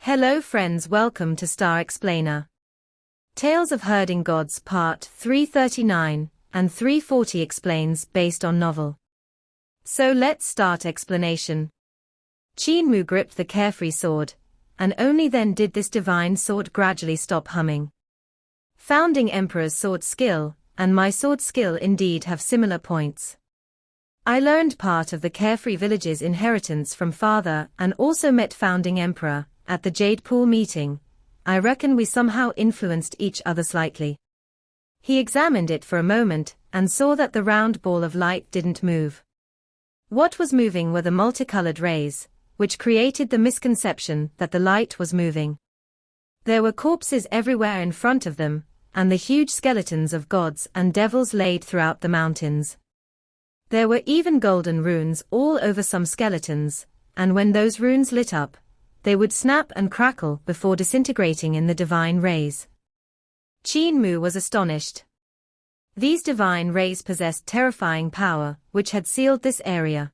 Hello friends, welcome to Star Explainer. Tales of Herding Gods Part 339 and 340 explains based on novel. So let's start explanation. Qin Mu gripped the carefree sword, and only then did this divine sword gradually stop humming. Founding Emperor's sword skill, and my sword skill indeed have similar points. I learned part of the carefree village's inheritance from father and also met Founding Emperor at the Jade Pool meeting. I reckon we somehow influenced each other slightly. He examined it for a moment and saw that the round ball of light didn't move. What was moving were the multicolored rays, which created the misconception that the light was moving. There were corpses everywhere in front of them, and the huge skeletons of gods and devils laid throughout the mountains. There were even golden runes all over some skeletons, and when those runes lit up, they would snap and crackle before disintegrating in the divine rays. Qin Mu was astonished. These divine rays possessed terrifying power, which had sealed this area.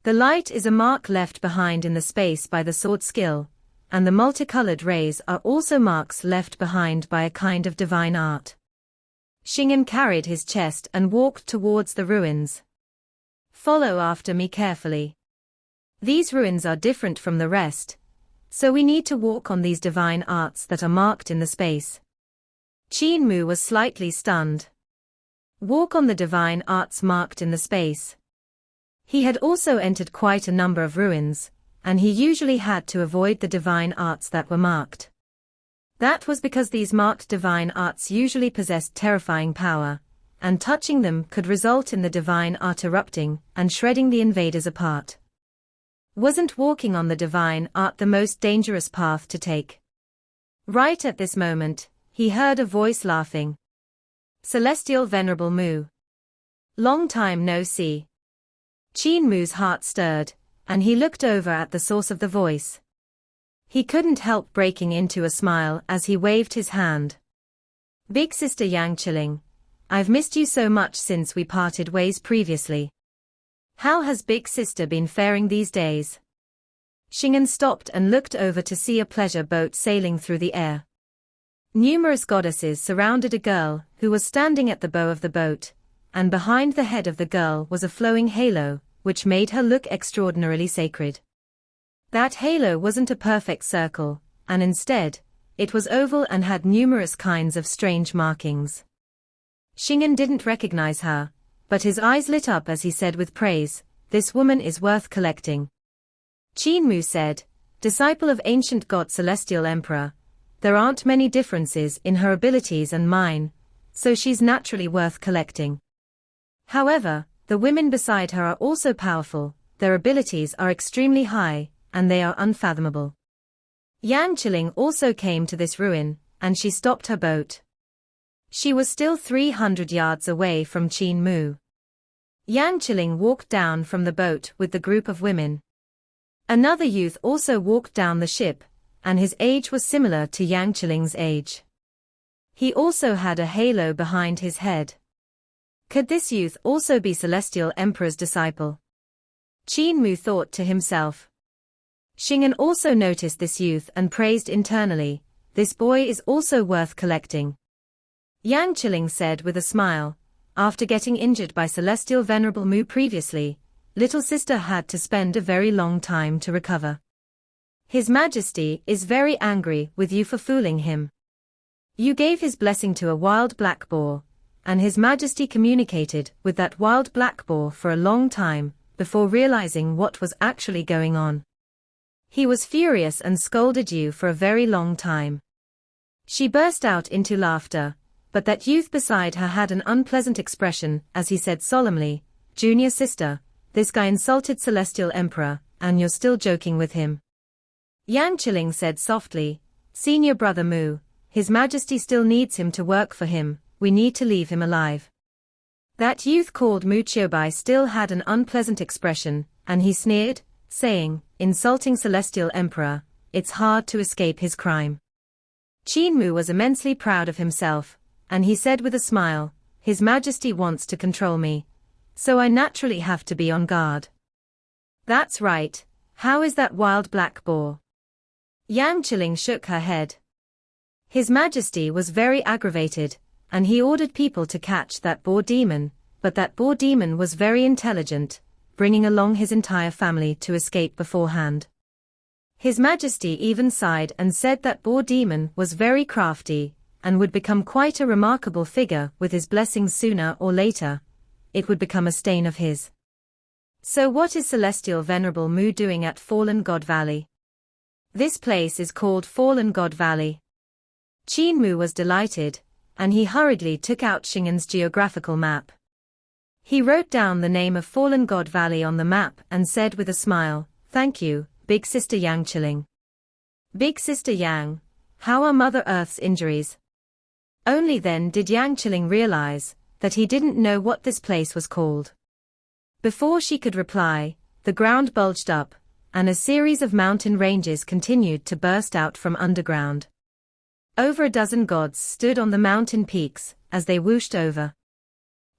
The light is a mark left behind in the space by the sword skill, and the multicolored rays are also marks left behind by a kind of divine art. Xing'an carried his chest and walked towards the ruins. Follow after me carefully. These ruins are different from the rest, so we need to walk on these divine arts that are marked in the space. Qin Mu was slightly stunned. Walk on the divine arts marked in the space. He had also entered quite a number of ruins, and he usually had to avoid the divine arts that were marked. That was because these marked divine arts usually possessed terrifying power, and touching them could result in the divine art erupting and shredding the invaders apart. Wasn't walking on the divine art the most dangerous path to take? Right at this moment, he heard a voice laughing. Celestial Venerable Mu. Long time no see. Qin Mu's heart stirred, and he looked over at the source of the voice. He couldn't help breaking into a smile as he waved his hand. Big Sister Yangqiling, I've missed you so much since we parted ways previously. How has Big Sister been faring these days? Xing'an stopped and looked over to see a pleasure boat sailing through the air. Numerous goddesses surrounded a girl who was standing at the bow of the boat, and behind the head of the girl was a flowing halo, which made her look extraordinarily sacred. That halo wasn't a perfect circle, and instead, it was oval and had numerous kinds of strange markings. Xing'an didn't recognize her, but his eyes lit up as he said with praise, "This woman is worth collecting." Qin Mu said, "Disciple of ancient god Celestial Emperor, there aren't many differences in her abilities and mine, so she's naturally worth collecting. However, the women beside her are also powerful, their abilities are extremely high, and they are unfathomable." Yangqiling also came to this ruin, and she stopped her boat. She was still 300 yards away from Qin Mu. Yangqiling walked down from the boat with the group of women. Another youth also walked down the ship, and his age was similar to Yangqiling's age. He also had a halo behind his head. Could this youth also be Celestial Emperor's disciple? Qin Mu thought to himself. Xing'an also noticed this youth and praised internally, "This boy is also worth collecting." Yangqiling said with a smile, "After getting injured by Celestial Venerable Mu previously, little sister had to spend a very long time to recover. His Majesty is very angry with you for fooling him. You gave his blessing to a wild black boar, and His Majesty communicated with that wild black boar for a long time, before realizing what was actually going on. He was furious and scolded you for a very long time." She burst out into laughter, but that youth beside her had an unpleasant expression as he said solemnly, "Junior sister, this guy insulted Celestial Emperor, and you're still joking with him." Yangqiling said softly, "Senior brother Mu, His Majesty still needs him to work for him, we need to leave him alive." That youth called Mu Qiubai still had an unpleasant expression, and he sneered, saying, "Insulting Celestial Emperor, it's hard to escape his crime." Qin Mu was immensely proud of himself, and he said with a smile, "His Majesty wants to control me, so I naturally have to be on guard." "That's right, how is that wild black boar?" Yang Qiling shook her head. His Majesty was very aggravated, and he ordered people to catch that boar demon, but that boar demon was very intelligent, bringing along his entire family to escape beforehand. His Majesty even sighed and said that boar demon was very crafty, and would become quite a remarkable figure with his blessings sooner or later. It would become a stain of his. So what is Celestial Venerable Mu doing at Fallen God Valley? This place is called Fallen God Valley. Qin Mu was delighted, and he hurriedly took out Xing'an's geographical map. He wrote down the name of Fallen God Valley on the map and said with a smile, "Thank you, Big Sister Yang Qiling." "Big Sister Yang, how are Mother Earth's injuries?" Only then did Yang Qiling realize that he didn't know what this place was called. Before she could reply, the ground bulged up, and a series of mountain ranges continued to burst out from underground. Over a dozen gods stood on the mountain peaks as they whooshed over.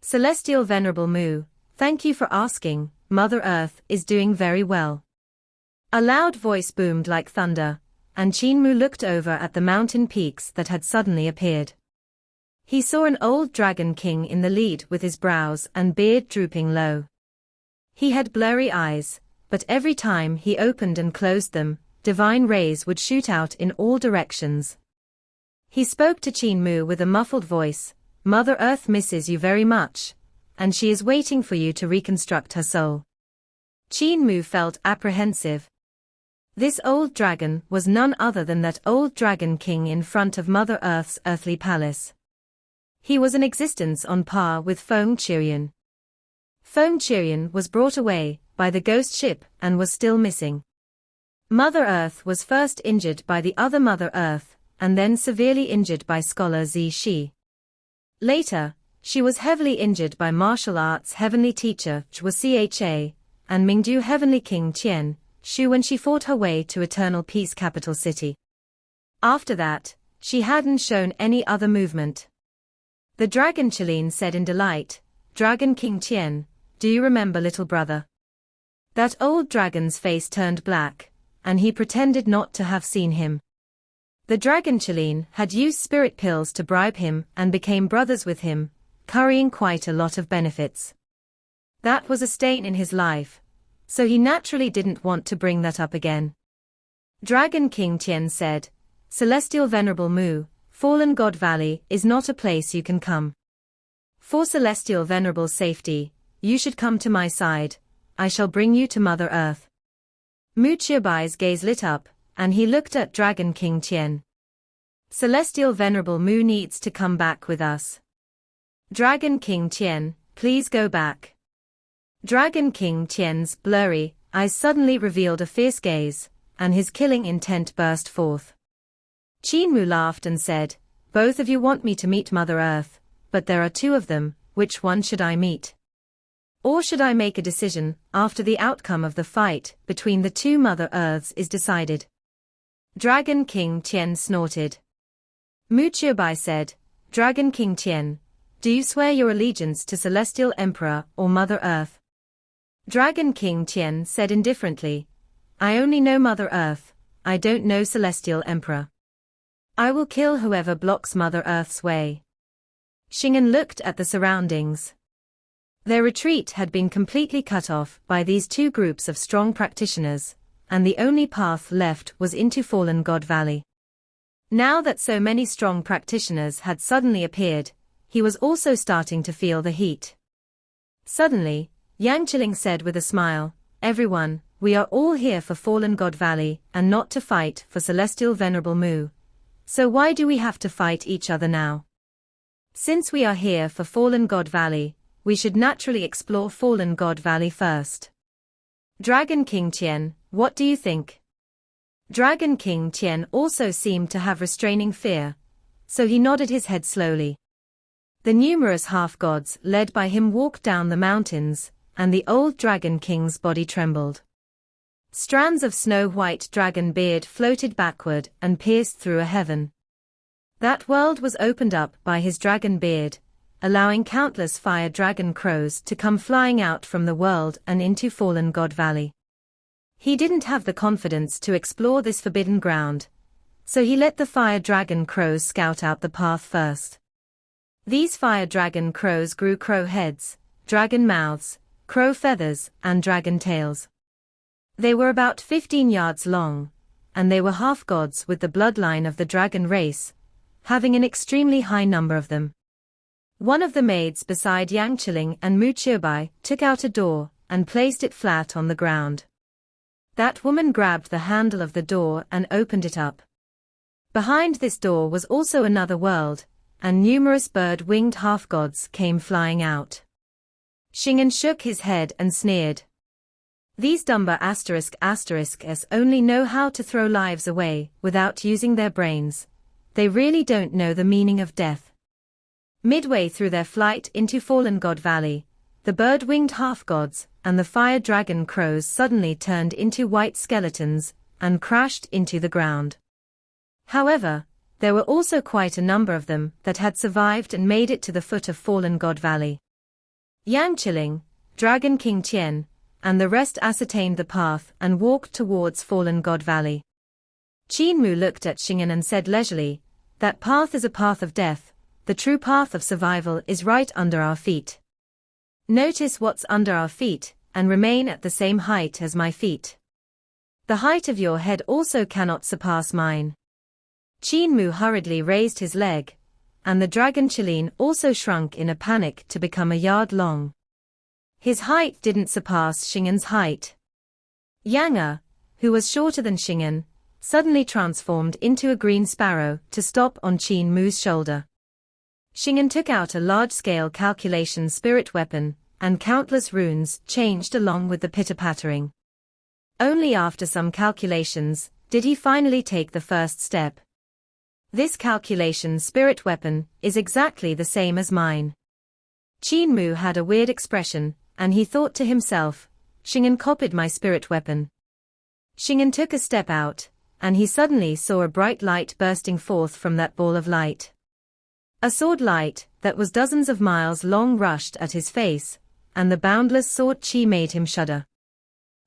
"Celestial Venerable Mu, thank you for asking, Mother Earth is doing very well." A loud voice boomed like thunder, and Qin Mu looked over at the mountain peaks that had suddenly appeared. He saw an old dragon king in the lead with his brows and beard drooping low. He had blurry eyes, but every time he opened and closed them, divine rays would shoot out in all directions. He spoke to Qin Mu with a muffled voice, "Mother Earth misses you very much, and she is waiting for you to reconstruct her soul." Qin Mu felt apprehensive. This old dragon was none other than that old dragon king in front of Mother Earth's earthly palace. He was an existence on par with Feng Qiuyan. Feng Qiuyan was brought away by the ghost ship and was still missing. Mother Earth was first injured by the other Mother Earth, and then severely injured by scholar Zi Shi. Later, she was heavily injured by martial arts heavenly teacher Zhuo Cha, and Mingdu heavenly king Qian Shu when she fought her way to Eternal Peace capital city. After that, she hadn't shown any other movement. The Dragon Qiling said in delight, "Dragon King Qian, do you remember little brother?" That old dragon's face turned black, and he pretended not to have seen him. The Dragon Qiling had used spirit pills to bribe him and became brothers with him, carrying quite a lot of benefits. That was a stain in his life, so he naturally didn't want to bring that up again. Dragon King Qian said, "Celestial Venerable Mu, Fallen God Valley is not a place you can come. For Celestial Venerable safety, you should come to my side. I shall bring you to Mother Earth." Mu Qiubai's gaze lit up, and he looked at Dragon King Qian. "Celestial Venerable Mu needs to come back with us." "Dragon King Qian, please go back." Dragon King Qian's blurry eyes suddenly revealed a fierce gaze, and his killing intent burst forth. Qin Mu laughed and said, "Both of you want me to meet Mother Earth, but there are two of them, which one should I meet? Or should I make a decision after the outcome of the fight between the two Mother Earths is decided?" Dragon King Qian snorted. Mu Qiubai said, "Dragon King Qian, do you swear your allegiance to Celestial Emperor or Mother Earth?" Dragon King Qian said indifferently, "I only know Mother Earth, I don't know Celestial Emperor. I will kill whoever blocks Mother Earth's way." Xing'an looked at the surroundings. Their retreat had been completely cut off by these two groups of strong practitioners, and the only path left was into Fallen God Valley. Now that so many strong practitioners had suddenly appeared, he was also starting to feel the heat. Suddenly, Yang Qiling said with a smile, "Everyone, we are all here for Fallen God Valley and not to fight for Celestial Venerable Mu. So why do we have to fight each other now? Since we are here for Fallen God Valley, we should naturally explore Fallen God Valley first." Dragon King Qian, what do you think? Dragon King Qian also seemed to have restraining fear, so he nodded his head slowly. The numerous half-gods led by him walked down the mountains, and the old Dragon King's body trembled. Strands of snow-white dragon beard floated backward and pierced through a heaven. That world was opened up by his dragon beard, allowing countless fire dragon crows to come flying out from the world and into Fallen God Valley. He didn't have the confidence to explore this forbidden ground, so he let the fire dragon crows scout out the path first. These fire dragon crows grew crow heads, dragon mouths, crow feathers, and dragon tails. They were about 15 yards long, and they were half-gods with the bloodline of the dragon race, having an extremely high number of them. One of the maids beside Yang Qiling and Mu Qiubai took out a door and placed it flat on the ground. That woman grabbed the handle of the door and opened it up. Behind this door was also another world, and numerous bird-winged half-gods came flying out. Xing'an shook his head and sneered. These Dumba ***s only know how to throw lives away without using their brains. They really don't know the meaning of death. Midway through their flight into Fallen God Valley, the bird-winged half-gods and the fire dragon crows suddenly turned into white skeletons and crashed into the ground. However, there were also quite a number of them that had survived and made it to the foot of Fallen God Valley. Yang Qiling, Dragon King Tian, and the rest ascertained the path and walked towards Fallen God Valley. Qin Mu looked at Xing'an and said leisurely, "That path is a path of death, the true path of survival is right under our feet. Notice what's under our feet, and remain at the same height as my feet. The height of your head also cannot surpass mine." Qin Mu hurriedly raised his leg, and the dragon Qilin also shrunk in a panic to become a yard long. His height didn't surpass Xing'an's height. Yang, who was shorter than Xing'an, suddenly transformed into a green sparrow to stop on Qin Mu's shoulder. Xing'an took out a large-scale calculation spirit weapon, and countless runes changed along with the pitter-pattering. Only after some calculations did he finally take the first step. This calculation spirit weapon is exactly the same as mine. Qin Mu had a weird expression, and he thought to himself, Xing'an copied my spirit weapon. Xing'an took a step out, and he suddenly saw a bright light bursting forth from that ball of light. A sword light that was dozens of miles long rushed at his face, and the boundless sword chi made him shudder.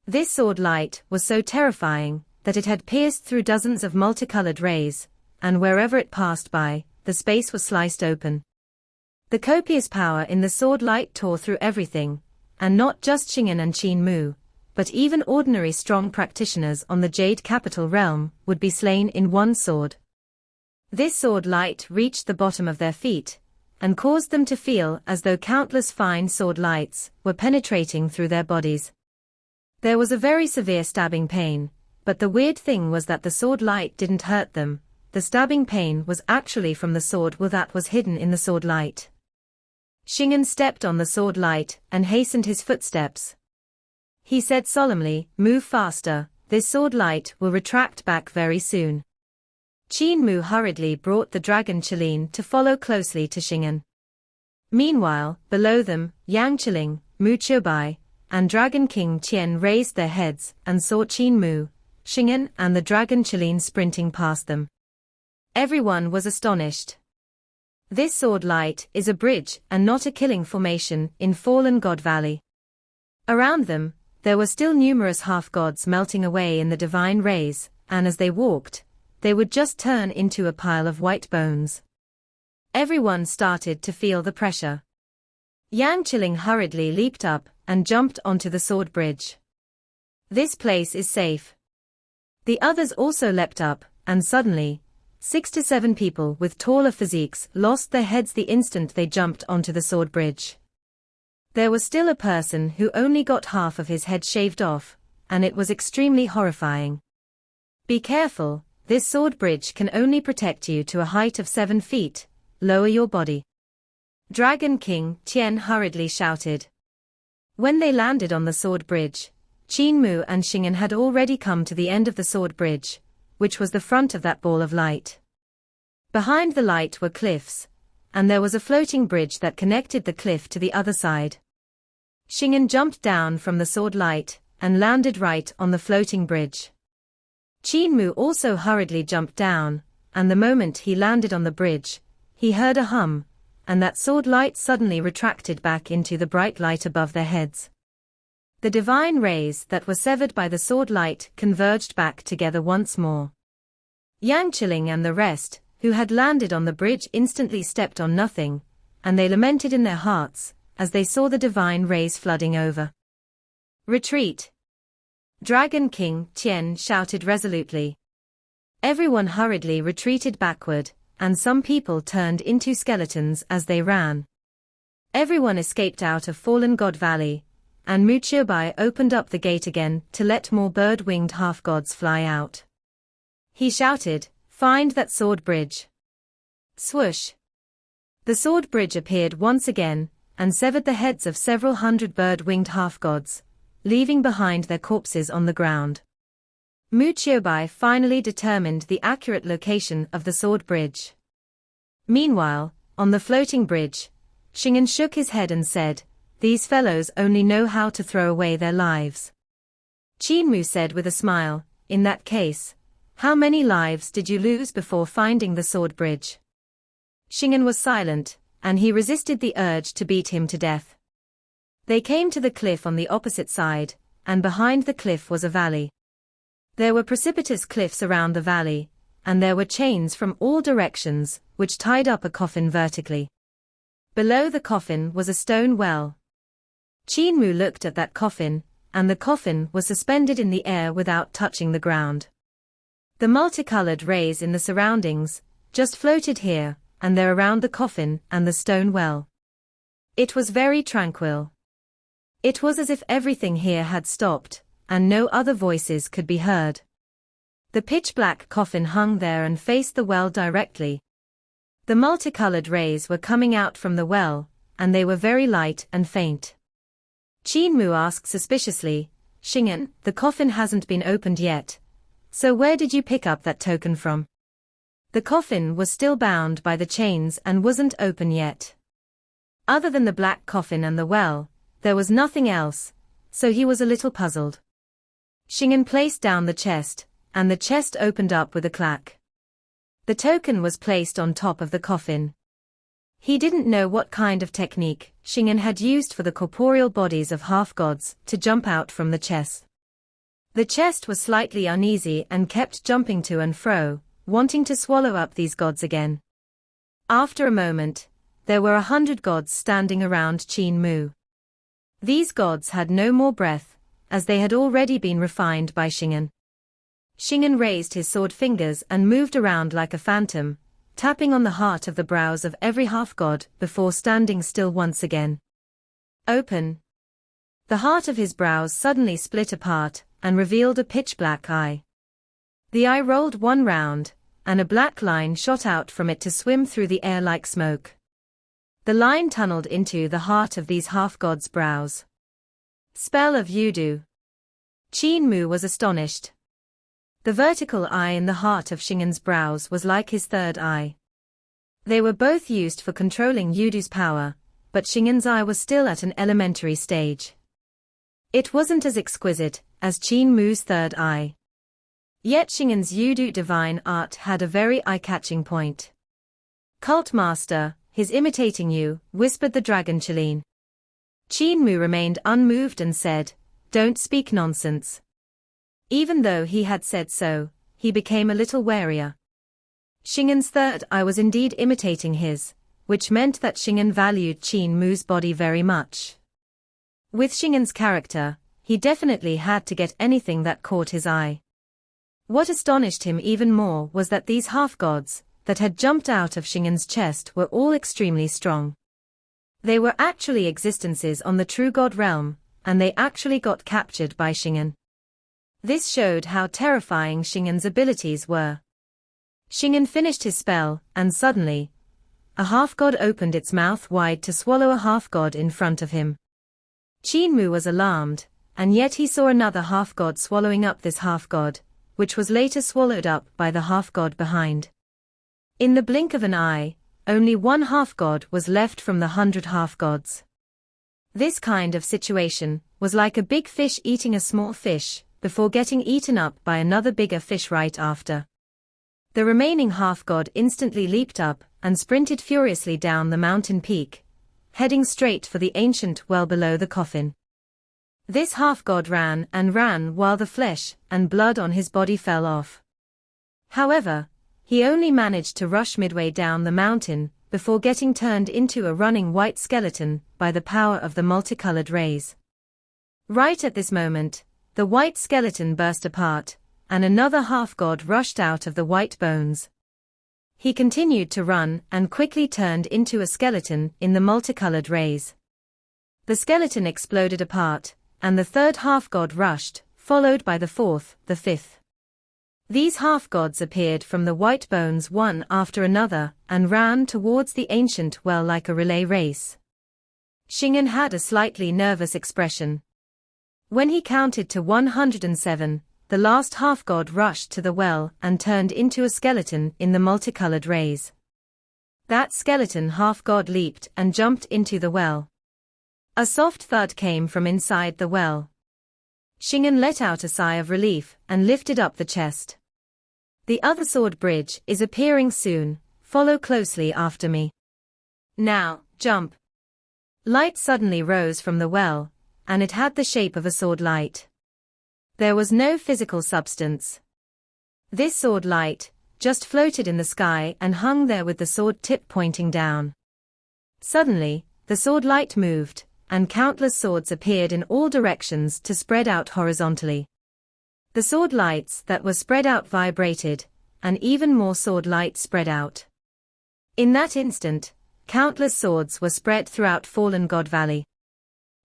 This sword light was so terrifying that it had pierced through dozens of multicolored rays, and wherever it passed by, the space was sliced open. The copious power in the sword light tore through everything, and not just Xing'an and Qin Mu, but even ordinary strong practitioners on the Jade Capital realm would be slain in one sword. This sword light reached the bottom of their feet, and caused them to feel as though countless fine sword lights were penetrating through their bodies. There was a very severe stabbing pain, but the weird thing was that the sword light didn't hurt them. The stabbing pain was actually from the sword that was hidden in the sword light. Xing'an stepped on the sword light and hastened his footsteps. He said solemnly, "Move faster, this sword light will retract back very soon." Qin Mu hurriedly brought the dragon Qilin to follow closely to Xing'an. Meanwhile, below them, Yang Qiling, Mu Qiubai, and Dragon King Tian raised their heads and saw Qin Mu, Xing'an and the dragon Qilin sprinting past them. Everyone was astonished. This sword light is a bridge and not a killing formation in Fallen God Valley. Around them, there were still numerous half-gods melting away in the divine rays, and as they walked, they would just turn into a pile of white bones. Everyone started to feel the pressure. Yang Qiling hurriedly leaped up and jumped onto the sword bridge. "This place is safe." The others also leapt up, and suddenly, 6 to 7 people with taller physiques lost their heads the instant they jumped onto the sword bridge. There was still a person who only got half of his head shaved off, and it was extremely horrifying. "Be careful, this sword bridge can only protect you to a height of 7 feet, lower your body." Dragon King Tian hurriedly shouted. When they landed on the sword bridge, Qin Mu and Xing'an had already come to the end of the sword bridge, which was the front of that ball of light. Behind the light were cliffs, and there was a floating bridge that connected the cliff to the other side. Xing'an jumped down from the sword light, and landed right on the floating bridge. Qin Mu also hurriedly jumped down, and the moment he landed on the bridge, he heard a hum, and that sword light suddenly retracted back into the bright light above their heads. The divine rays that were severed by the sword light converged back together once more. THG Ling and the rest, who had landed on the bridge, instantly stepped on nothing, and they lamented in their hearts, as they saw the divine rays flooding over. Retreat! Dragon King Tian shouted resolutely. Everyone hurriedly retreated backward, and some people turned into skeletons as they ran. Everyone escaped out of Fallen God Valley, and Mu Bai opened up the gate again to let more bird-winged half-gods fly out. He shouted, "Find that sword bridge." Swoosh! The sword bridge appeared once again, and severed the heads of several hundred bird-winged half-gods, leaving behind their corpses on the ground. Mu Bai finally determined the accurate location of the sword bridge. Meanwhile, on the floating bridge, Xing'an shook his head and said, "These fellows only know how to throw away their lives." Qin Mu said with a smile, "In that case, how many lives did you lose before finding the sword bridge?" Xing'an was silent, and he resisted the urge to beat him to death. They came to the cliff on the opposite side, and behind the cliff was a valley. There were precipitous cliffs around the valley, and there were chains from all directions, which tied up a coffin vertically. Below the coffin was a stone well. Qin Mu looked at that coffin, and the coffin was suspended in the air without touching the ground. The multicolored rays in the surroundings just floated here and there around the coffin and the stone well. It was very tranquil. It was as if everything here had stopped, and no other voices could be heard. The pitch-black coffin hung there and faced the well directly. The multicolored rays were coming out from the well, and they were very light and faint. Qin Mu asked suspiciously, "Xing'an, the coffin hasn't been opened yet. So where did you pick up that token from?" The coffin was still bound by the chains and wasn't open yet. Other than the black coffin and the well, there was nothing else, so he was a little puzzled. Xing'an placed down the chest, and the chest opened up with a clack. The token was placed on top of the coffin. He didn't know what kind of technique Xing'an had used for the corporeal bodies of half-gods to jump out from the chest. The chest was slightly uneasy and kept jumping to and fro, wanting to swallow up these gods again. After a moment, there were 100 gods standing around Qin Mu. These gods had no more breath, as they had already been refined by Xing'an. Xing'an raised his sword fingers and moved around like a phantom, tapping on the heart of the brows of every half-god before standing still once again. Open! The heart of his brows suddenly split apart and revealed a pitch-black eye. The eye rolled one round, and a black line shot out from it to swim through the air like smoke. The line tunneled into the heart of these half-gods' brows. Spell of Yudu. Qin Mu was astonished. The vertical eye in the heart of Xing'an's brows was like his third eye. They were both used for controlling Yudu's power, but Xing'an's eye was still at an elementary stage. It wasn't as exquisite as Qin Mu's third eye. Yet Xing'an's Yudu divine art had a very eye-catching point. "Cult master, he's imitating you," whispered the dragon Qilin. Qin Mu remained unmoved and said, "Don't speak nonsense." Even though he had said so, he became a little warier. Xing'an's third eye was indeed imitating his, which meant that Xing'an valued Qin Mu's body very much. With Xing'an's character, he definitely had to get anything that caught his eye. What astonished him even more was that these half-gods that had jumped out of Xing'an's chest were all extremely strong. They were actually existences on the true god realm, and they actually got captured by Xing'an. This showed how terrifying Xing'an's abilities were. Xing'an finished his spell, and suddenly, a half-god opened its mouth wide to swallow a half-god in front of him. Qin Mu was alarmed, and yet he saw another half-god swallowing up this half-god, which was later swallowed up by the half-god behind. In the blink of an eye, only one half-god was left from the 100 half-gods. This kind of situation was like a big fish eating a small fish, before getting eaten up by another bigger fish right after. The remaining half-god instantly leaped up and sprinted furiously down the mountain peak, heading straight for the ancient well below the coffin. This half-god ran and ran while the flesh and blood on his body fell off. However, he only managed to rush midway down the mountain before getting turned into a running white skeleton by the power of the multicolored rays. Right at this moment, the white skeleton burst apart, and another half-god rushed out of the white bones. He continued to run and quickly turned into a skeleton in the multicolored rays. The skeleton exploded apart, and the third half-god rushed, followed by the fourth, the fifth. These half-gods appeared from the white bones one after another and ran towards the ancient well like a relay race. Xing'an had a slightly nervous expression. When he counted to 107, the last half-god rushed to the well and turned into a skeleton in the multicolored rays. That skeleton half-god leaped and jumped into the well. A soft thud came from inside the well. Xing'an let out a sigh of relief and lifted up the chest. The other sword bridge is appearing soon, follow closely after me. Now, jump. Light suddenly rose from the well, and it had the shape of a sword light. There was no physical substance. This sword light just floated in the sky and hung there with the sword tip pointing down. Suddenly, the sword light moved, and countless swords appeared in all directions to spread out horizontally. The sword lights that were spread out vibrated, and even more sword light spread out. In that instant, countless swords were spread throughout Fallen God Valley.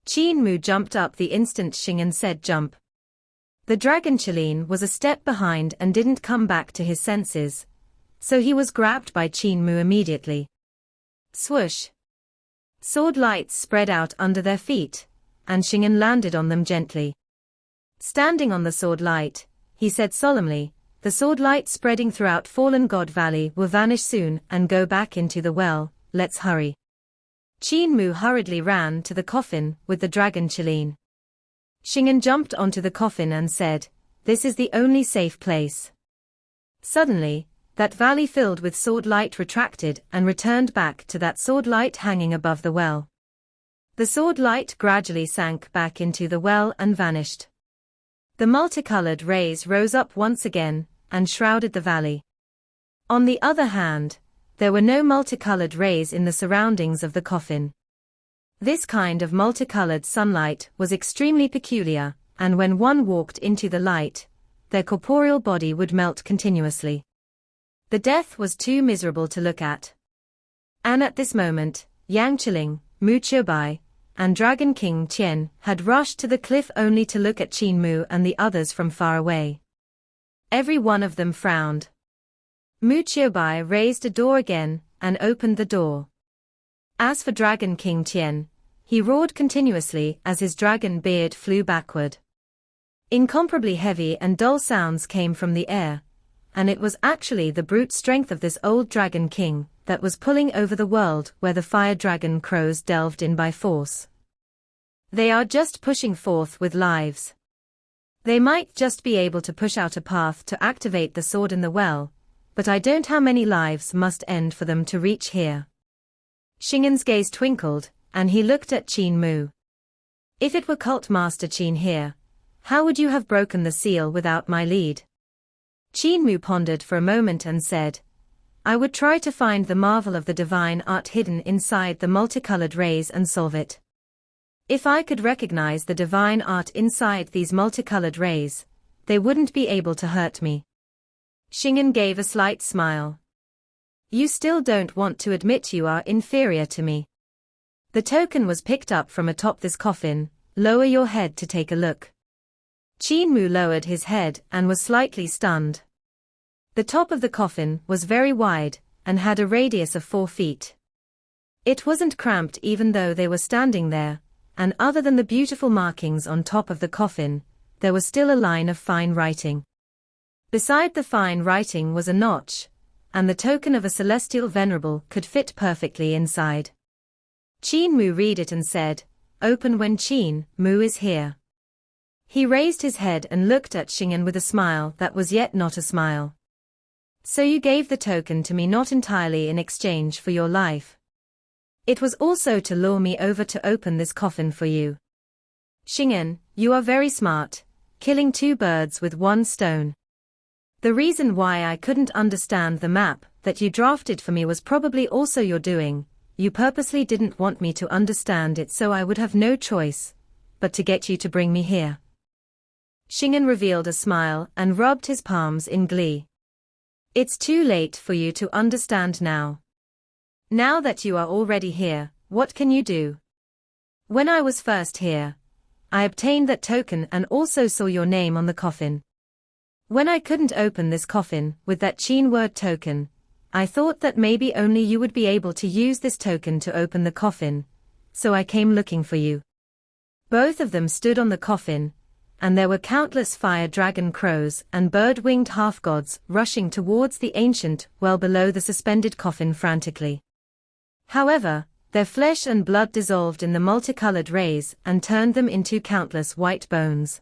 Qin Mu jumped up the instant Xing'an said jump. The dragon Qilin was a step behind and didn't come back to his senses, so he was grabbed by Qin Mu immediately. Swoosh! Sword lights spread out under their feet, and Xing'an landed on them gently. Standing on the sword light, he said solemnly, the sword light spreading throughout Fallen God Valley will vanish soon and go back into the well, let's hurry. Qin Mu hurriedly ran to the coffin with the dragon Qilin. Xing'an jumped onto the coffin and said, this is the only safe place. Suddenly, that valley filled with sword light retracted and returned back to that sword light hanging above the well. The sword light gradually sank back into the well and vanished. The multicolored rays rose up once again and shrouded the valley. On the other hand, there were no multicolored rays in the surroundings of the coffin. This kind of multicolored sunlight was extremely peculiar, and when one walked into the light, their corporeal body would melt continuously. The death was too miserable to look at. And at this moment, Yang Qiling, Mu Qiubai, and Dragon King Qian had rushed to the cliff only to look at Qin Mu and the others from far away. Every one of them frowned. Mu Qiubai raised a door again and opened the door. As for Dragon King Qian, he roared continuously as his dragon beard flew backward. Incomparably heavy and dull sounds came from the air, and it was actually the brute strength of this old dragon king that was pulling over the world where the fire dragon crows delved in by force. They are just pushing forth with lives. They might just be able to push out a path to activate the sword in the well, but I don't know how many lives must end for them to reach here. Xing'an's gaze twinkled, and he looked at Qin Mu. If it were Cult Master Qin here, how would you have broken the seal without my lead? Qin Mu pondered for a moment and said, I would try to find the marvel of the divine art hidden inside the multicolored rays and solve it. If I could recognize the divine art inside these multicolored rays, they wouldn't be able to hurt me. Xing'an gave a slight smile. You still don't want to admit you are inferior to me. The token was picked up from atop this coffin, lower your head to take a look. Qin Mu lowered his head and was slightly stunned. The top of the coffin was very wide, and had a radius of 4 feet. It wasn't cramped even though they were standing there, and other than the beautiful markings on top of the coffin, there was still a line of fine writing. Beside the fine writing was a notch, and the token of a celestial venerable could fit perfectly inside. Qin Mu read it and said, Open when Qin Mu is here. He raised his head and looked at Xing'an with a smile that was yet not a smile. So you gave the token to me not entirely in exchange for your life. It was also to lure me over to open this coffin for you. Xing'an, you are very smart, killing two birds with one stone. The reason why I couldn't understand the map that you drafted for me was probably also your doing. You purposely didn't want me to understand it, so I would have no choice but to get you to bring me here. Xing'an revealed a smile and rubbed his palms in glee. It's too late for you to understand now. Now that you are already here, what can you do? When I was first here, I obtained that token and also saw your name on the coffin. When I couldn't open this coffin with that Qin word token, I thought that maybe only you would be able to use this token to open the coffin, so I came looking for you. Both of them stood on the coffin, and there were countless fire dragon crows and bird-winged half-gods rushing towards the ancient well below the suspended coffin frantically. However, their flesh and blood dissolved in the multicolored rays and turned them into countless white bones.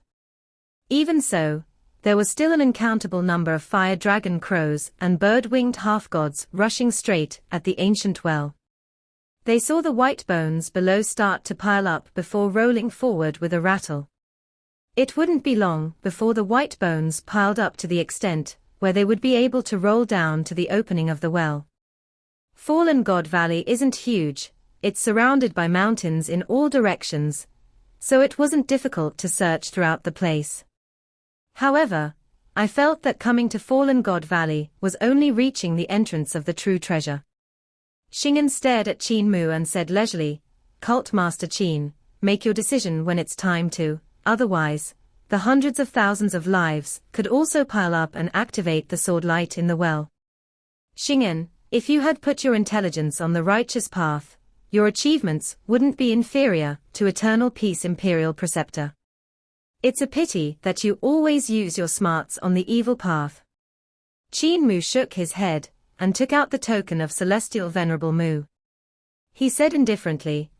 Even so, there was still an uncountable number of fire dragon crows and bird-winged half-gods rushing straight at the ancient well. They saw the white bones below start to pile up before rolling forward with a rattle. It wouldn't be long before the white bones piled up to the extent where they would be able to roll down to the opening of the well. Fallen God Valley isn't huge, it's surrounded by mountains in all directions, so it wasn't difficult to search throughout the place. However, I felt that coming to Fallen God Valley was only reaching the entrance of the true treasure. Xing'an stared at Qin Mu and said leisurely, Cult Master Qin, make your decision when it's time to, otherwise, the hundreds of thousands of lives could also pile up and activate the sword light in the well. Xing'an, if you had put your intelligence on the righteous path, your achievements wouldn't be inferior to Eternal Peace Imperial Preceptor. It's a pity that you always use your smarts on the evil path. Qin Mu shook his head and took out the token of Celestial Venerable Mu. He said indifferently,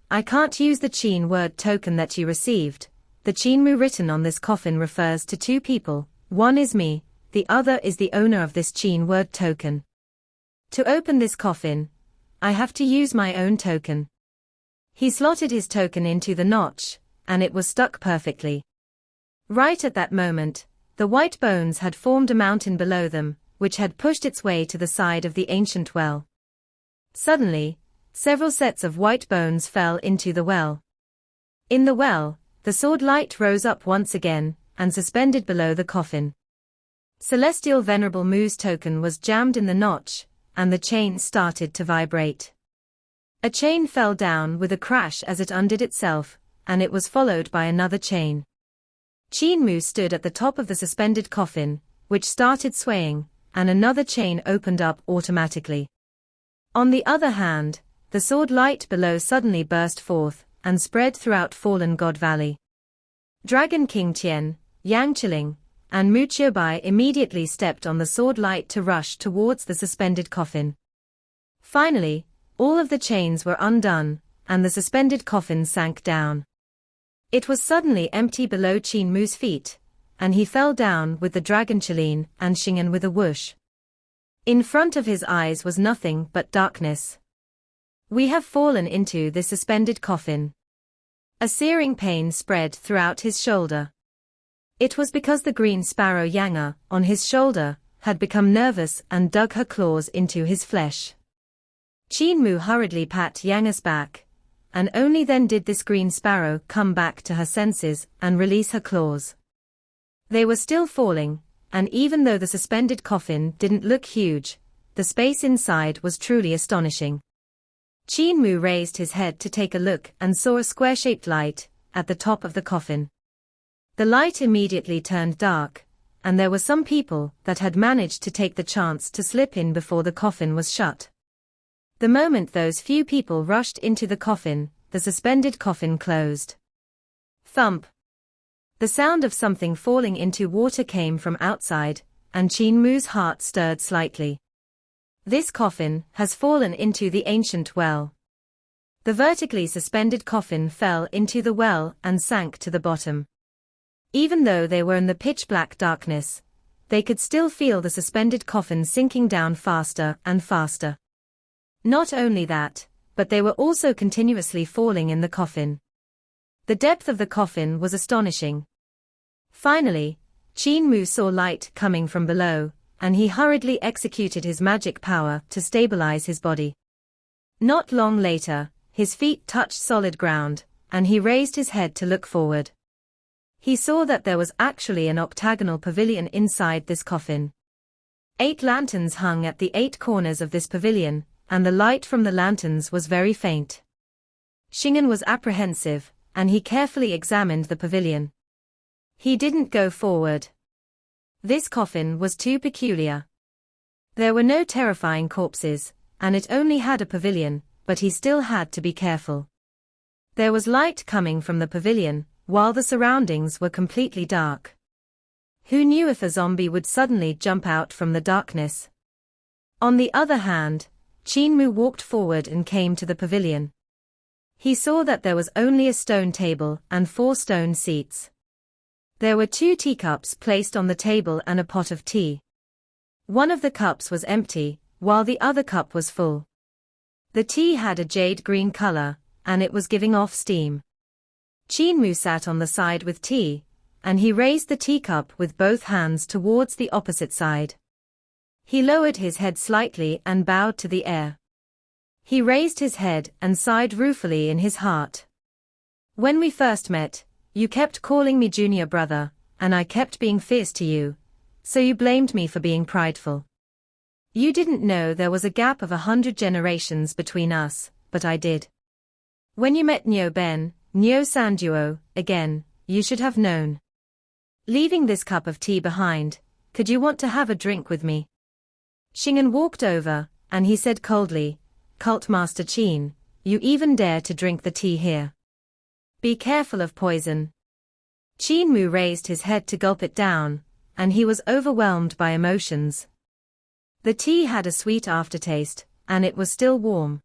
I can't use the Qin word token that you received. The Qin Mu written on this coffin refers to two people, one is me, the other is the owner of this Qin word token. To open this coffin, I have to use my own token. He slotted his token into the notch, and it was stuck perfectly. Right at that moment, the white bones had formed a mountain below them, which had pushed its way to the side of the ancient well. Suddenly, several sets of white bones fell into the well. In the well, the sword light rose up once again, and suspended below the coffin. Celestial Venerable Mu's token was jammed in the notch, and the chain started to vibrate. A chain fell down with a crash as it undid itself, and it was followed by another chain. Qin Mu stood at the top of the suspended coffin, which started swaying, and another chain opened up automatically. On the other hand, the sword light below suddenly burst forth, and spread throughout Fallen God Valley. Dragon King Tian, Yang Qiling, and Mu Qiubai immediately stepped on the sword light to rush towards the suspended coffin. Finally, all of the chains were undone, and the suspended coffin sank down. It was suddenly empty below Qin Mu's feet, and he fell down with the Dragon Qiling and Xing'an with a whoosh. In front of his eyes was nothing but darkness. We have fallen into the suspended coffin. A searing pain spread throughout his shoulder. It was because the green sparrow Yanga, on his shoulder, had become nervous and dug her claws into his flesh. Qin Mu hurriedly pat Yanga's back, and only then did this green sparrow come back to her senses and release her claws. They were still falling, and even though the suspended coffin didn't look huge, the space inside was truly astonishing. Qin Mu raised his head to take a look and saw a square-shaped light at the top of the coffin. The light immediately turned dark, and there were some people that had managed to take the chance to slip in before the coffin was shut. The moment those few people rushed into the coffin, the suspended coffin closed. Thump! The sound of something falling into water came from outside, and Qin Mu's heart stirred slightly. This coffin has fallen into the ancient well. The vertically suspended coffin fell into the well and sank to the bottom. Even though they were in the pitch-black darkness, they could still feel the suspended coffin sinking down faster and faster. Not only that, but they were also continuously falling in the coffin. The depth of the coffin was astonishing. Finally, Qin Mu saw light coming from below, and he hurriedly executed his magic power to stabilize his body. Not long later, his feet touched solid ground, and he raised his head to look forward. He saw that there was actually an octagonal pavilion inside this coffin. 8 lanterns hung at the 8 corners of this pavilion, and the light from the lanterns was very faint. Xing'an was apprehensive, and he carefully examined the pavilion. He didn't go forward. This coffin was too peculiar. There were no terrifying corpses, and it only had a pavilion, but he still had to be careful. There was light coming from the pavilion, while the surroundings were completely dark. Who knew if a zombie would suddenly jump out from the darkness? On the other hand, Qin Mu walked forward and came to the pavilion. He saw that there was only a stone table and 4 stone seats. There were 2 teacups placed on the table and a pot of tea. One of the cups was empty, while the other cup was full. The tea had a jade green color, and it was giving off steam. Qin Mu sat on the side with tea, and he raised the teacup with both hands towards the opposite side. He lowered his head slightly and bowed to the air. He raised his head and sighed ruefully in his heart. When we first met, you kept calling me junior brother, and I kept being fierce to you, so you blamed me for being prideful. You didn't know there was a gap of 100 generations between us, but I did. When you met Nyo Ben, Nyo Sanduo, again, you should have known. Leaving this cup of tea behind, could you want to have a drink with me? Xing'an walked over, and he said coldly, Cult Master Qin, you even dare to drink the tea here. Be careful of poison. Qin Mu raised his head to gulp it down, and he was overwhelmed by emotions. The tea had a sweet aftertaste, and it was still warm.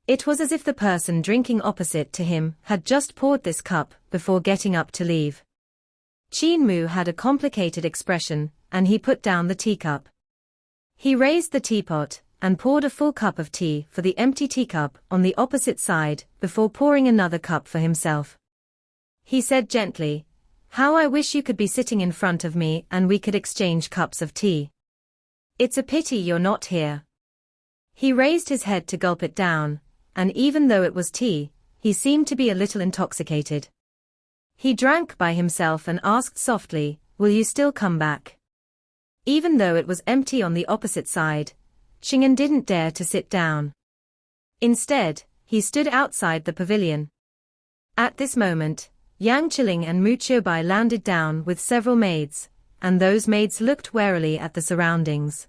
It was as if the person drinking opposite to him had just poured this cup before getting up to leave. Qin Mu had a complicated expression, and he put down the teacup. He raised the teapot, and poured a full cup of tea for the empty teacup on the opposite side, before pouring another cup for himself. He said gently, How I wish you could be sitting in front of me and we could exchange cups of tea. It's a pity you're not here. He raised his head to gulp it down, and even though it was tea, he seemed to be a little intoxicated. He drank by himself and asked softly, Will you still come back? Even though it was empty on the opposite side, Xing'an didn't dare to sit down. Instead, he stood outside the pavilion. At this moment, Yang Qiling and Mu Qiubai landed down with several maids, and those maids looked warily at the surroundings.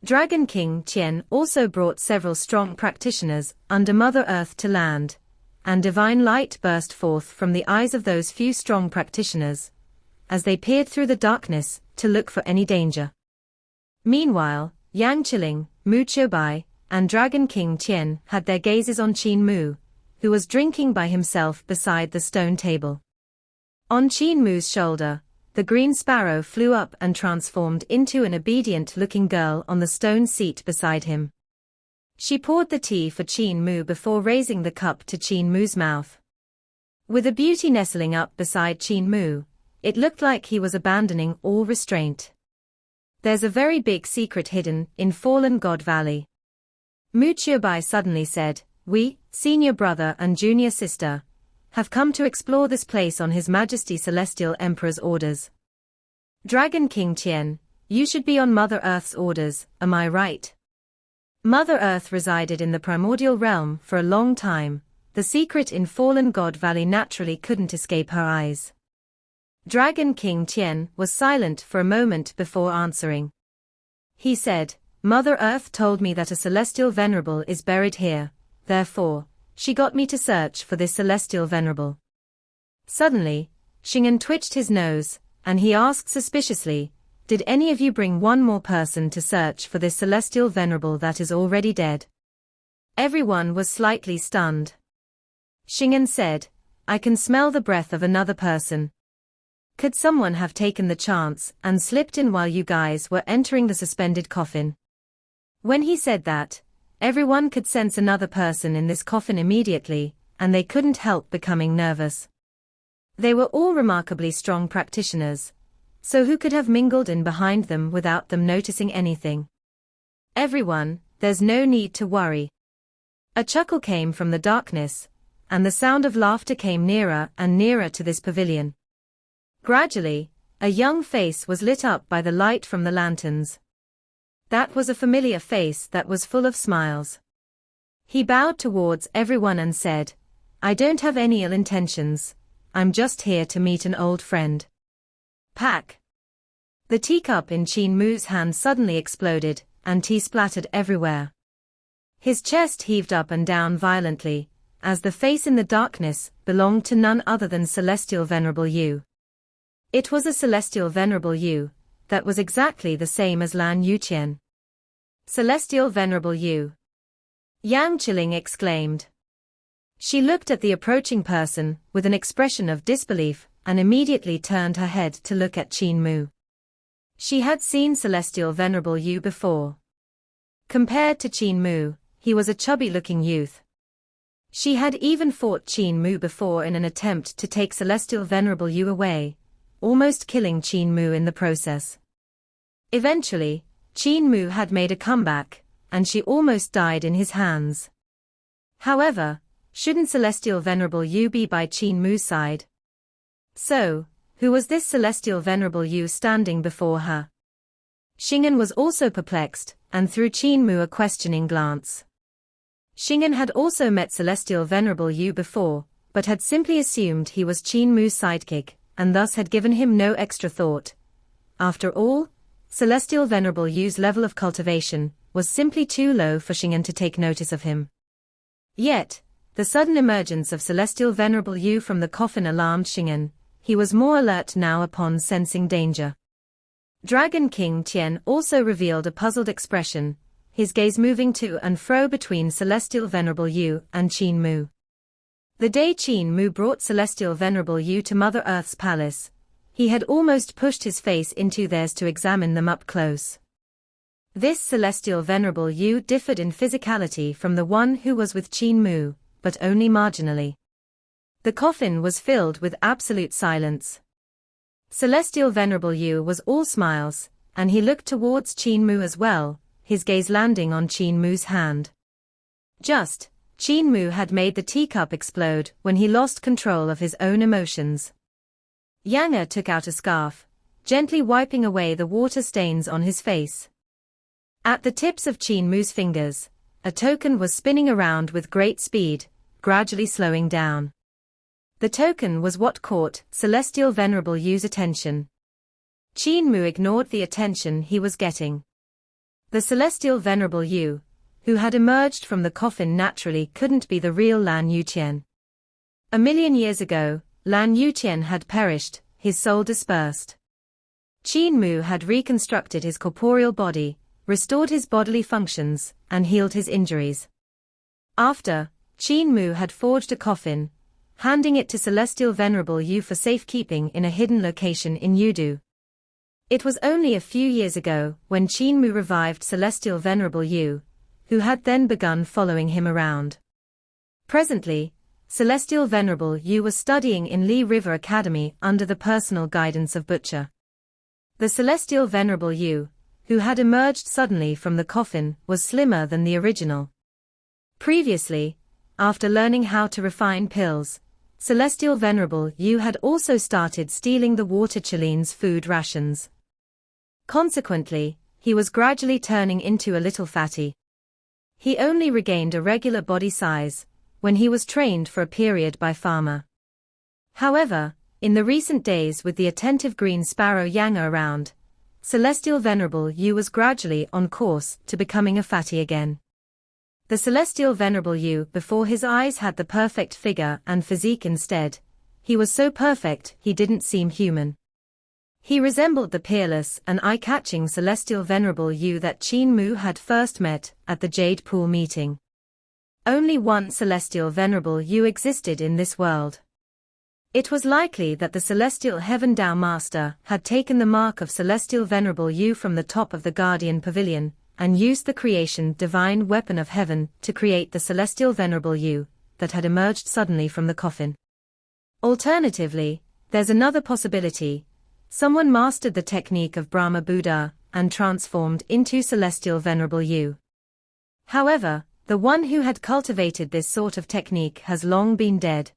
Dragon King Qian also brought several strong practitioners under Mother Earth to land, and divine light burst forth from the eyes of those few strong practitioners, as they peered through the darkness to look for any danger. Meanwhile, Yang Qiling, Mu Qiubai, and Dragon King Qian had their gazes on Qin Mu, who was drinking by himself beside the stone table. On Qin Mu's shoulder, the green sparrow flew up and transformed into an obedient-looking girl on the stone seat beside him. She poured the tea for Qin Mu before raising the cup to Qin Mu's mouth. With a beauty nestling up beside Qin Mu, it looked like he was abandoning all restraint. There's a very big secret hidden in Fallen God Valley. Mu Qiubai suddenly said, We, senior brother and junior sister, have come to explore this place on His Majesty Celestial Emperor's orders. Dragon King Qian, you should be on Mother Earth's orders, am I right? Mother Earth resided in the primordial realm for a long time. The secret in Fallen God Valley naturally couldn't escape her eyes. Dragon King Qian was silent for a moment before answering. He said, Mother Earth told me that a celestial venerable is buried here, therefore, she got me to search for this celestial venerable. Suddenly, Xing'an twitched his nose, and he asked suspiciously, Did any of you bring one more person to search for this celestial venerable that is already dead? Everyone was slightly stunned. Xing'an said, I can smell the breath of another person. Could someone have taken the chance and slipped in while you guys were entering the suspended coffin? When he said that, everyone could sense another person in this coffin immediately, and they couldn't help becoming nervous. They were all remarkably strong practitioners, so who could have mingled in behind them without them noticing anything? Everyone, there's no need to worry. A chuckle came from the darkness, and the sound of laughter came nearer and nearer to this pavilion. Gradually, a young face was lit up by the light from the lanterns. That was a familiar face that was full of smiles. He bowed towards everyone and said, "I don't have any ill intentions, I'm just here to meet an old friend." Pack! The teacup in Qin Mu's hand suddenly exploded, and tea splattered everywhere. His chest heaved up and down violently, as the face in the darkness belonged to none other than Celestial Venerable Yu. It was a Celestial Venerable Yu, that was exactly the same as Lan Yuqian. Celestial Venerable Yu! Yang Qiling exclaimed. She looked at the approaching person with an expression of disbelief and immediately turned her head to look at Qin Mu. She had seen Celestial Venerable Yu before. Compared to Qin Mu, he was a chubby-looking youth. She had even fought Qin Mu before in an attempt to take Celestial Venerable Yu away, almost killing Qin Mu in the process. Eventually, Qin Mu had made a comeback, and she almost died in his hands. However, shouldn't Celestial Venerable Yu be by Qin Mu's side? So, who was this Celestial Venerable Yu standing before her? Xing'an was also perplexed, and threw Qin Mu a questioning glance. Xing'an had also met Celestial Venerable Yu before, but had simply assumed he was Qin Mu's sidekick, and thus had given him no extra thought. After all, Celestial Venerable Yu's level of cultivation was simply too low for Xing'an to take notice of him. Yet, the sudden emergence of Celestial Venerable Yu from the coffin alarmed Xing'an. He was more alert now upon sensing danger. Dragon King Tian also revealed a puzzled expression, his gaze moving to and fro between Celestial Venerable Yu and Qin Mu. The day Qin Mu brought Celestial Venerable Yu to Mother Earth's palace, he had almost pushed his face into theirs to examine them up close. This Celestial Venerable Yu differed in physicality from the one who was with Qin Mu, but only marginally. The coffin was filled with absolute silence. Celestial Venerable Yu was all smiles, and he looked towards Qin Mu as well, his gaze landing on Qin Mu's hand. Qin Mu had made the teacup explode when he lost control of his own emotions. Yang took out a scarf, gently wiping away the water stains on his face. At the tips of Qin Mu's fingers, a token was spinning around with great speed, gradually slowing down. The token was what caught Celestial Venerable Yu's attention. Qin Mu ignored the attention he was getting. The Celestial Venerable Yu, who had emerged from the coffin naturally couldn't be the real Lan Yuqian. 1,000,000 years ago, Lan Yuqian had perished, his soul dispersed. Qin Mu had reconstructed his corporeal body, restored his bodily functions, and healed his injuries. After, Qin Mu had forged a coffin, handing it to Celestial Venerable Yu for safekeeping in a hidden location in Yudu. It was only a few years ago when Qin Mu revived Celestial Venerable Yu, who had then begun following him around. Presently, Celestial Venerable Yu was studying in Li River Academy under the personal guidance of Butcher. The Celestial Venerable Yu, who had emerged suddenly from the coffin, was slimmer than the original. Previously, after learning how to refine pills, Celestial Venerable Yu had also started stealing the Water Chiline's food rations. Consequently, he was gradually turning into a little fatty. He only regained a regular body size when he was trained for a period by Farmer. However, in the recent days with the attentive green sparrow Yang around, Celestial Venerable Yu was gradually on course to becoming a fatty again. The Celestial Venerable Yu before his eyes had the perfect figure and physique instead. He was so perfect he didn't seem human. He resembled the peerless and eye-catching Celestial Venerable Yu that Qin Mu had first met at the Jade Pool meeting. Only one Celestial Venerable Yu existed in this world. It was likely that the Celestial Heaven Tao Master had taken the mark of Celestial Venerable Yu from the top of the Guardian Pavilion, and used the creation divine weapon of heaven to create the Celestial Venerable Yu, that had emerged suddenly from the coffin. Alternatively, there's another possibility. Someone mastered the technique of Brahma Buddha and transformed into Celestial Venerable Yu. However, the one who had cultivated this sort of technique has long been dead.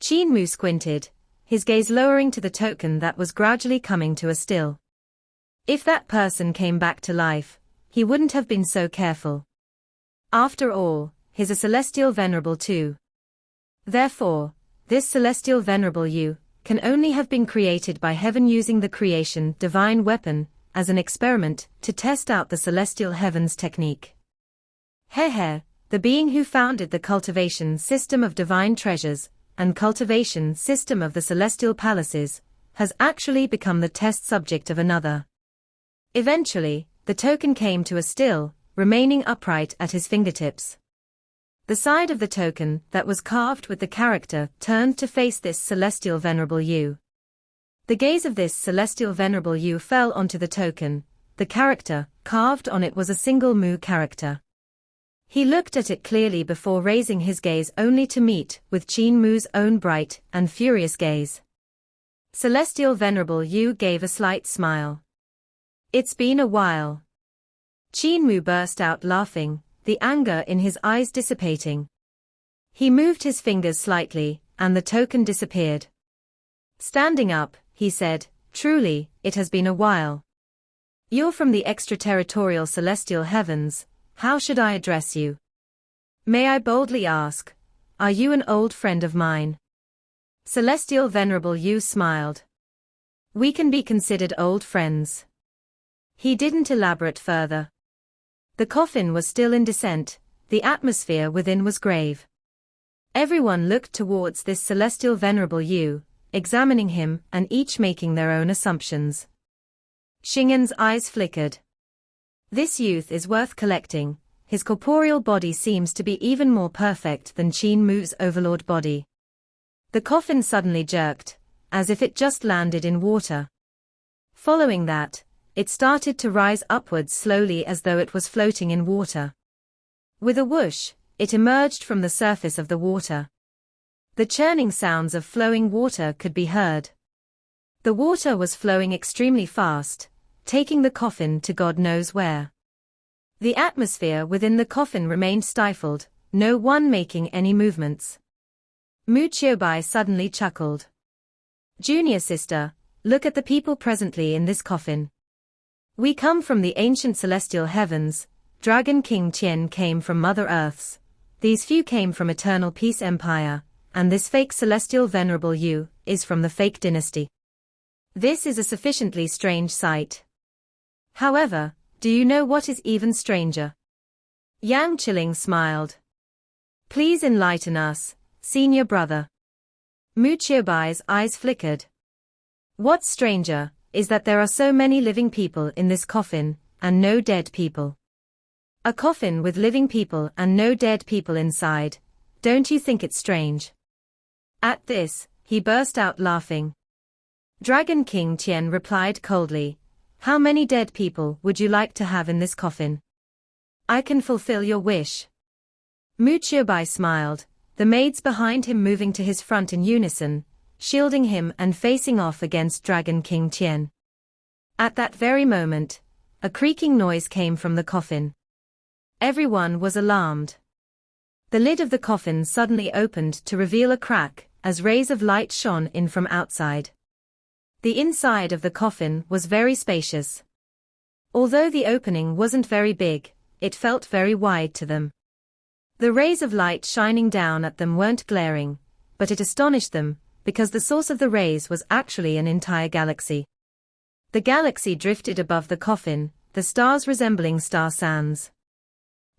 Qin Mu squinted, his gaze lowering to the token that was gradually coming to a still. If that person came back to life, he wouldn't have been so careful. After all, he's a Celestial Venerable too. Therefore, this Celestial Venerable Yu can only have been created by heaven using the creation divine weapon as an experiment to test out the celestial heavens technique. The being who founded the cultivation system of divine treasures and cultivation system of the celestial palaces has actually become the test subject of another. Eventually, the token came to a still, remaining upright at his fingertips. The side of the token that was carved with the character turned to face this Celestial Venerable Yu. The gaze of this Celestial Venerable Yu fell onto the token. The character carved on it was a single Mu character. He looked at it clearly before raising his gaze only to meet with Qin Mu's own bright and furious gaze. Celestial Venerable Yu gave a slight smile. It's been a while. Qin Mu burst out laughing, the anger in his eyes dissipating. He moved his fingers slightly, and the token disappeared. Standing up, he said, "Truly, it has been a while. You're from the extraterritorial celestial heavens. How should I address you? May I boldly ask, are you an old friend of mine?" Celestial Venerable Yu smiled. "We can be considered old friends." He didn't elaborate further. The coffin was still in descent, the atmosphere within was grave. Everyone looked towards this Celestial Venerable Yu, examining him and each making their own assumptions. Xing'an's eyes flickered. This youth is worth collecting. His corporeal body seems to be even more perfect than Qin Mu's overlord body. The coffin suddenly jerked, as if it just landed in water. Following that, it started to rise upwards slowly as though it was floating in water. With a whoosh, it emerged from the surface of the water. The churning sounds of flowing water could be heard. The water was flowing extremely fast, taking the coffin to God knows where. The atmosphere within the coffin remained stifled, no one making any movements. Mu Qiubai suddenly chuckled. "Junior sister, look at the people presently in this coffin. We come from the ancient celestial heavens. Dragon King Tian came from Mother Earth's. These few came from Eternal Peace Empire, and this fake Celestial Venerable Yu is from the fake dynasty. This is a sufficiently strange sight. However, do you know what is even stranger?" Yang Qiling smiled. "Please enlighten us, senior brother." Mu Qiubai's eyes flickered. "What's stranger is that there are so many living people in this coffin, and no dead people. A coffin with living people and no dead people inside. Don't you think it's strange?" At this, he burst out laughing. Dragon King Tian replied coldly, "How many dead people would you like to have in this coffin? I can fulfill your wish." Mu Qiubai smiled, the maids behind him moving to his front in unison, shielding him and facing off against Dragon King Tian. At that very moment, a creaking noise came from the coffin. Everyone was alarmed. The lid of the coffin suddenly opened to reveal a crack, as rays of light shone in from outside. The inside of the coffin was very spacious. Although the opening wasn't very big, it felt very wide to them. The rays of light shining down at them weren't glaring, but it astonished them, because the source of the rays was actually an entire galaxy. The galaxy drifted above the coffin, the stars resembling star sands.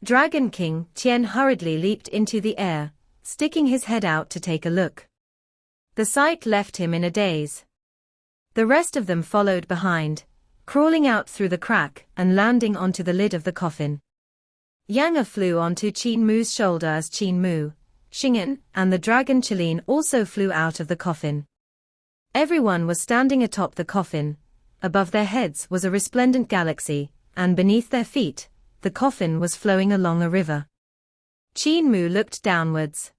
Dragon King Tian hurriedly leaped into the air, sticking his head out to take a look. The sight left him in a daze. The rest of them followed behind, crawling out through the crack and landing onto the lid of the coffin. Yang flew onto Qin Mu's shoulder as Qin Mu, Xing'an, and the dragon Qilin also flew out of the coffin. Everyone was standing atop the coffin. Above their heads was a resplendent galaxy, and beneath their feet, the coffin was flowing along a river. Qin Mu looked downwards.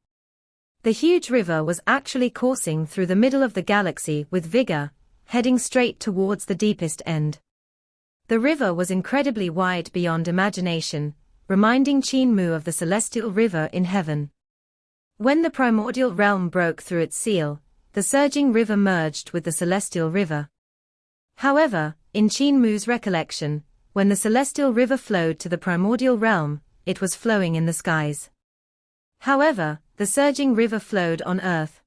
The huge river was actually coursing through the middle of the galaxy with vigor, heading straight towards the deepest end. The river was incredibly wide beyond imagination, reminding Qin Mu of the celestial river in heaven. When the primordial realm broke through its seal, the surging river merged with the celestial river. However, in Qin Mu's recollection, when the celestial river flowed to the primordial realm, it was flowing in the skies. However, the surging river flowed on earth.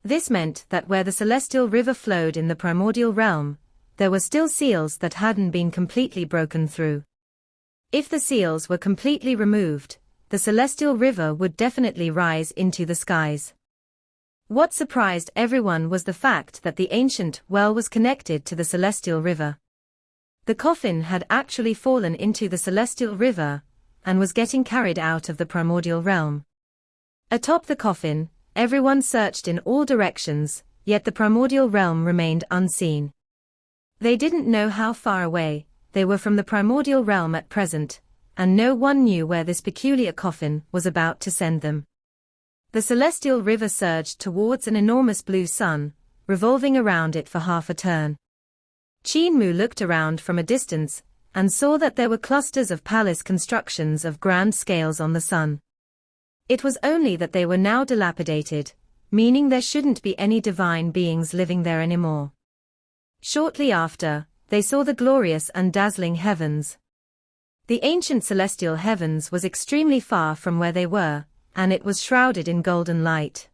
This meant that where the celestial river flowed in the primordial realm, there were still seals that hadn't been completely broken through. If the seals were completely removed, the celestial river would definitely rise into the skies. What surprised everyone was the fact that the ancient well was connected to the celestial river. The coffin had actually fallen into the celestial river, and was getting carried out of the primordial realm. Atop the coffin, everyone searched in all directions, yet the primordial realm remained unseen. They didn't know how far away they were from the primordial realm at present, and no one knew where this peculiar coffin was about to send them. The celestial river surged towards an enormous blue sun, revolving around it for half a turn. Qin Mu looked around from a distance, and saw that there were clusters of palace constructions of grand scales on the sun. It was only that they were now dilapidated, meaning there shouldn't be any divine beings living there anymore. Shortly after, they saw the glorious and dazzling heavens. The ancient celestial heavens was extremely far from where they were, and it was shrouded in golden light.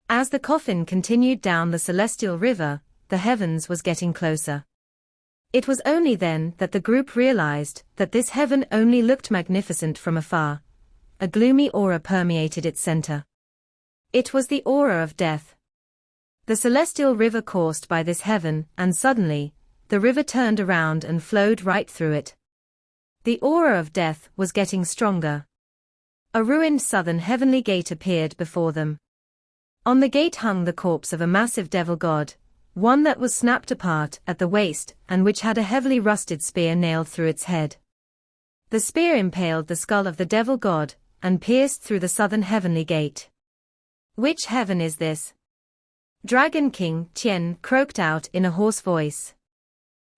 As the coffin continued down the celestial river, the heavens was getting closer. It was only then that the group realized that this heaven only looked magnificent from afar. A gloomy aura permeated its center. It was the aura of death. The celestial river coursed by this heaven, and suddenly, the river turned around and flowed right through it. The aura of death was getting stronger. A ruined southern heavenly gate appeared before them. On the gate hung the corpse of a massive devil god, one that was snapped apart at the waist and which had a heavily rusted spear nailed through its head. The spear impaled the skull of the devil god, and pierced through the southern heavenly gate. "Which heaven is this?" Dragon King Tian croaked out in a hoarse voice.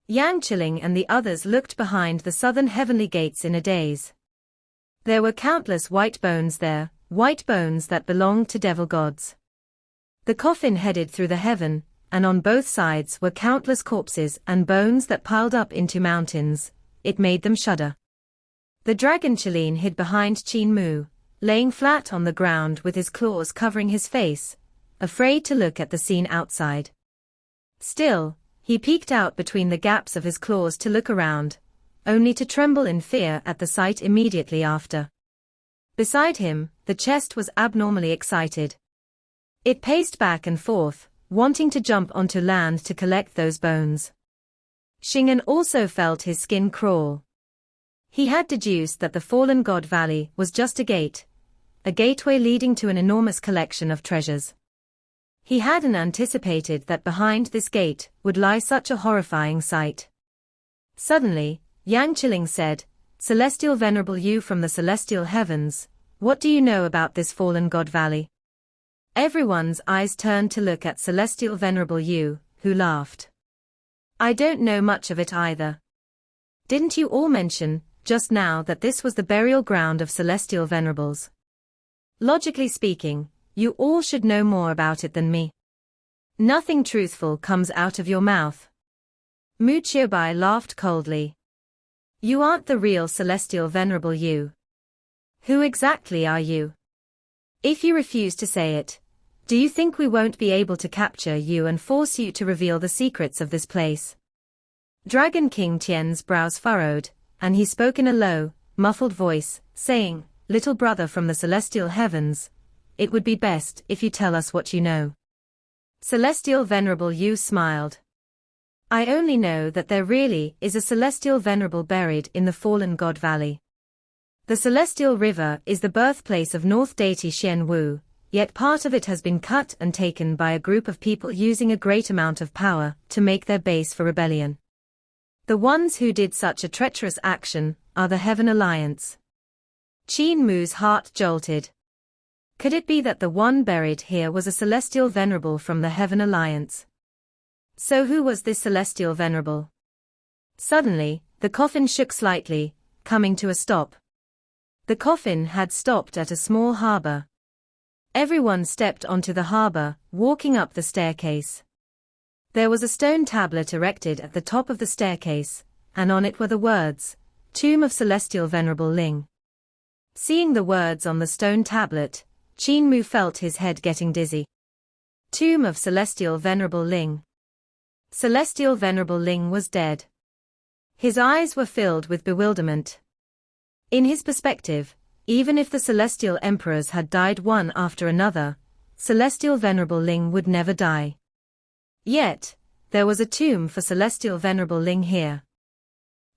Yang Qiling and the others looked behind the southern heavenly gates in a daze. There were countless white bones there, white bones that belonged to devil gods. The coffin headed through the heaven, and on both sides were countless corpses and bones that piled up into mountains. It made them shudder. The dragon Qiling hid behind Qin Mu, laying flat on the ground with his claws covering his face, afraid to look at the scene outside. Still, he peeked out between the gaps of his claws to look around, only to tremble in fear at the sight immediately after. Beside him, the chest was abnormally excited. It paced back and forth, wanting to jump onto land to collect those bones. Xing'an also felt his skin crawl. He had deduced that the fallen god valley was just a gateway leading to an enormous collection of treasures. He hadn't anticipated that behind this gate would lie such a horrifying sight. Suddenly, Yang Qiling said, "Celestial Venerable Yu from the celestial heavens, what do you know about this fallen god valley?" Everyone's eyes turned to look at Celestial Venerable Yu, who laughed. "I don't know much of it either. Didn't you all mention, just now, that this was the burial ground of celestial venerables? Logically speaking, you all should know more about it than me. Nothing truthful comes out of your mouth." Mu Qiubai laughed coldly. "You aren't the real Celestial Venerable Yu. Who exactly are you? If you refuse to say it, do you think we won't be able to capture you and force you to reveal the secrets of this place?" Dragon King Tian's brows furrowed, and he spoke in a low, muffled voice, saying, "Little brother from the celestial heavens, it would be best if you tell us what you know." Celestial Venerable Yu smiled. "I only know that there really is a celestial venerable buried in the fallen god valley. The celestial river is the birthplace of North deity Qian Mu, yet part of it has been cut and taken by a group of people using a great amount of power to make their base for rebellion. The ones who did such a treacherous action are the Heaven Alliance." Qin Mu's heart jolted. Could it be that the one buried here was a celestial venerable from the Heaven Alliance? So who was this celestial venerable? Suddenly, the coffin shook slightly, coming to a stop. The coffin had stopped at a small harbor. Everyone stepped onto the harbor, walking up the staircase. There was a stone tablet erected at the top of the staircase, and on it were the words, "Tomb of Celestial Venerable Ling." Seeing the words on the stone tablet, Qin Mu felt his head getting dizzy. Tomb of Celestial Venerable Ling. Celestial Venerable Ling was dead. His eyes were filled with bewilderment. In his perspective, even if the celestial emperors had died one after another, Celestial Venerable Ling would never die. Yet, there was a tomb for Celestial Venerable Ling here.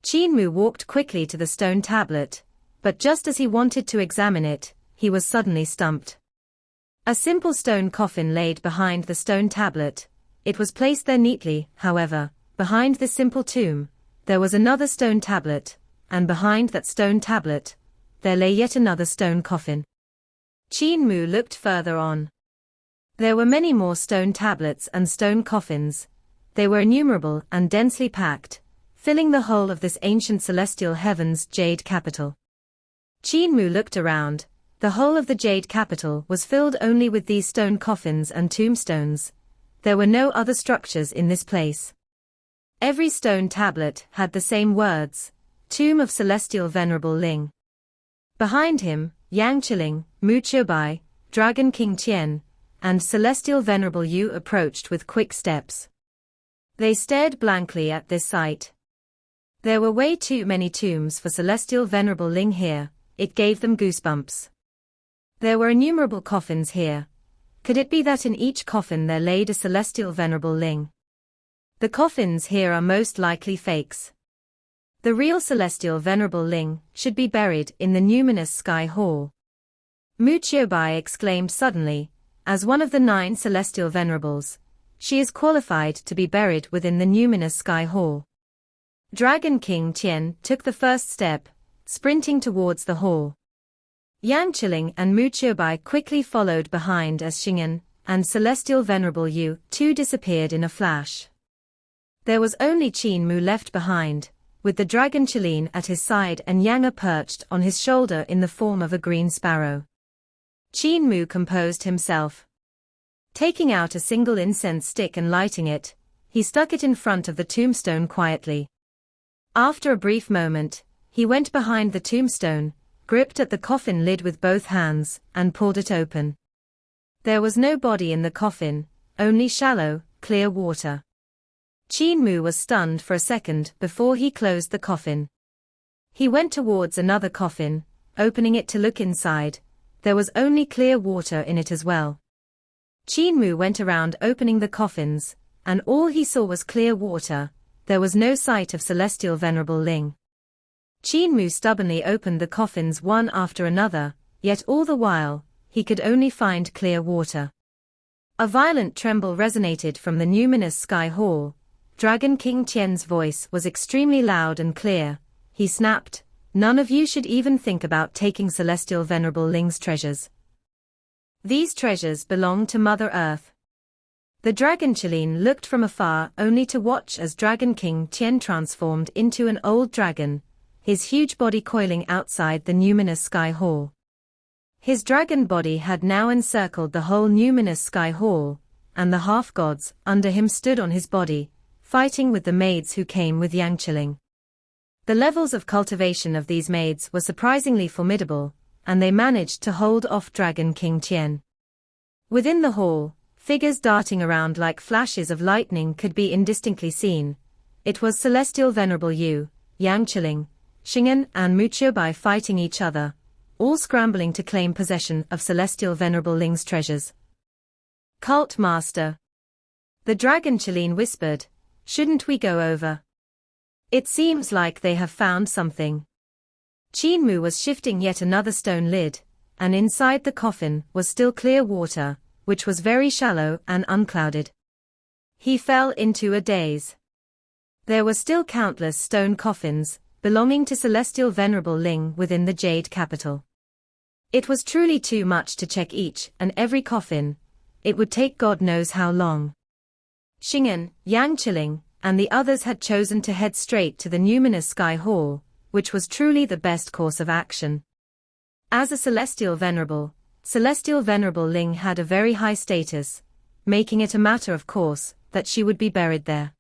Qin Mu walked quickly to the stone tablet, but just as he wanted to examine it, he was suddenly stumped. A simple stone coffin laid behind the stone tablet. It was placed there neatly, however. Behind this simple tomb, there was another stone tablet, and behind that stone tablet, there lay yet another stone coffin. Qin Mu looked further on. There were many more stone tablets and stone coffins. They were innumerable and densely packed, filling the whole of this ancient celestial heaven's jade capital. Qin Mu looked around. The whole of the jade capital was filled only with these stone coffins and tombstones. There were no other structures in this place. Every stone tablet had the same words, "Tomb of Celestial Venerable Ling." Behind him, Yang Qiling, Mu Qiubai, Dragon King Tian, and Celestial Venerable Yu approached with quick steps. They stared blankly at this sight. There were way too many tombs for Celestial Venerable Ling here. It gave them goosebumps. There were innumerable coffins here. Could it be that in each coffin there laid a Celestial Venerable Ling? The coffins here are most likely fakes. The real Celestial Venerable Ling should be buried in the numinous Sky Hall. Mu Qiubai exclaimed suddenly, as one of the 9 Celestial Venerables. She is qualified to be buried within the numinous Sky Hall. Dragon King Tian took the first step, sprinting towards the hall. Yang Qiling and Mu Qiubai quickly followed behind as Xing'an and Celestial Venerable Yu too disappeared in a flash. There was only Qin Mu left behind, with the Dragon Qiling at his side and Yang perched on his shoulder in the form of a green sparrow. Qin Mu composed himself. Taking out a single incense stick and lighting it, he stuck it in front of the tombstone quietly. After a brief moment, he went behind the tombstone, gripped at the coffin lid with both hands, and pulled it open. There was no body in the coffin, only shallow, clear water. Qin Mu was stunned for a second before he closed the coffin. He went towards another coffin, opening it to look inside. There was only clear water in it as well. Qin Mu went around opening the coffins, and all he saw was clear water. There was no sight of Celestial Venerable Ling. Qin Mu stubbornly opened the coffins one after another, yet all the while, he could only find clear water. A violent tremble resonated from the numinous Sky Hall. Dragon King Tian's voice was extremely loud and clear. He snapped, "None of you should even think about taking Celestial Venerable Ling's treasures. These treasures belong to Mother Earth." The Dragon Qiling looked from afar only to watch as Dragon King Tian transformed into an old dragon, his huge body coiling outside the numinous Sky Hall. His dragon body had now encircled the whole numinous Sky Hall, and the half-gods under him stood on his body, fighting with the maids who came with Yang Qiling. The levels of cultivation of these maids were surprisingly formidable, and they managed to hold off Dragon King Tian. Within the hall, figures darting around like flashes of lightning could be indistinctly seen. It was Celestial Venerable Yu, Yang Qiling, Xing'an and Mu Qiubai fighting each other, all scrambling to claim possession of Celestial Venerable Ling's treasures. "Cult Master," the Dragon Qiling whispered, "shouldn't we go over? It seems like they have found something." Qin Mu was shifting yet another stone lid, and inside the coffin was still clear water, which was very shallow and unclouded. He fell into a daze. There were still countless stone coffins, belonging to Celestial Venerable Ling within the jade capital. It was truly too much to check each and every coffin. It would take God knows how long. Xing'an, Yang Qiling, and the others had chosen to head straight to the numinous Sky Hall, which was truly the best course of action. As a Celestial Venerable Ling had a very high status, making it a matter of course that she would be buried there.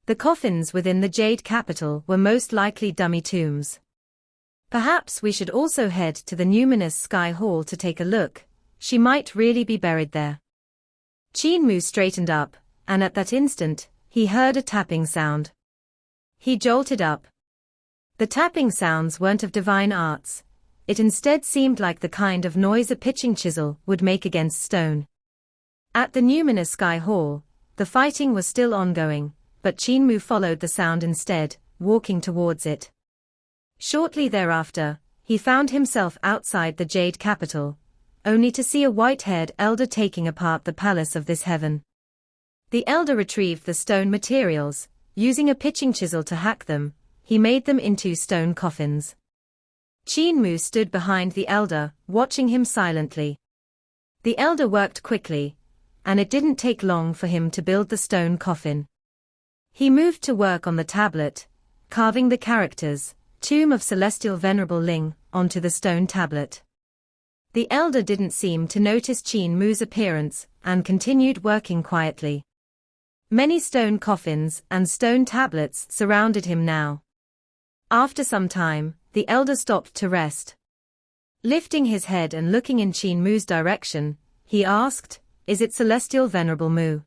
The coffins within the Jade Capital were most likely dummy tombs. Perhaps we should also head to the numinous Sky Hall to take a look. She might really be buried there. Qin Mu straightened up, and at that instant, he heard a tapping sound. He jolted up. The tapping sounds weren't of divine arts. It instead seemed like the kind of noise a pitching chisel would make against stone. At the numinous Sky Hall, the fighting was still ongoing, but Qin Mu followed the sound instead, walking towards it. Shortly thereafter, he found himself outside the Jade Capital, only to see a white-haired elder taking apart the palace of this heaven. The elder retrieved the stone materials, using a pitching chisel to hack them. He made them into stone coffins. Qin Mu stood behind the elder, watching him silently. The elder worked quickly, and it didn't take long for him to build the stone coffin. He moved to work on the tablet, carving the characters, Tomb of Celestial Venerable Ling, onto the stone tablet. The elder didn't seem to notice Qin Mu's appearance, and continued working quietly. Many stone coffins and stone tablets surrounded him now. After some time, the elder stopped to rest. Lifting his head and looking in Qin Mu's direction, he asked, "Is it Celestial Venerable Mu?"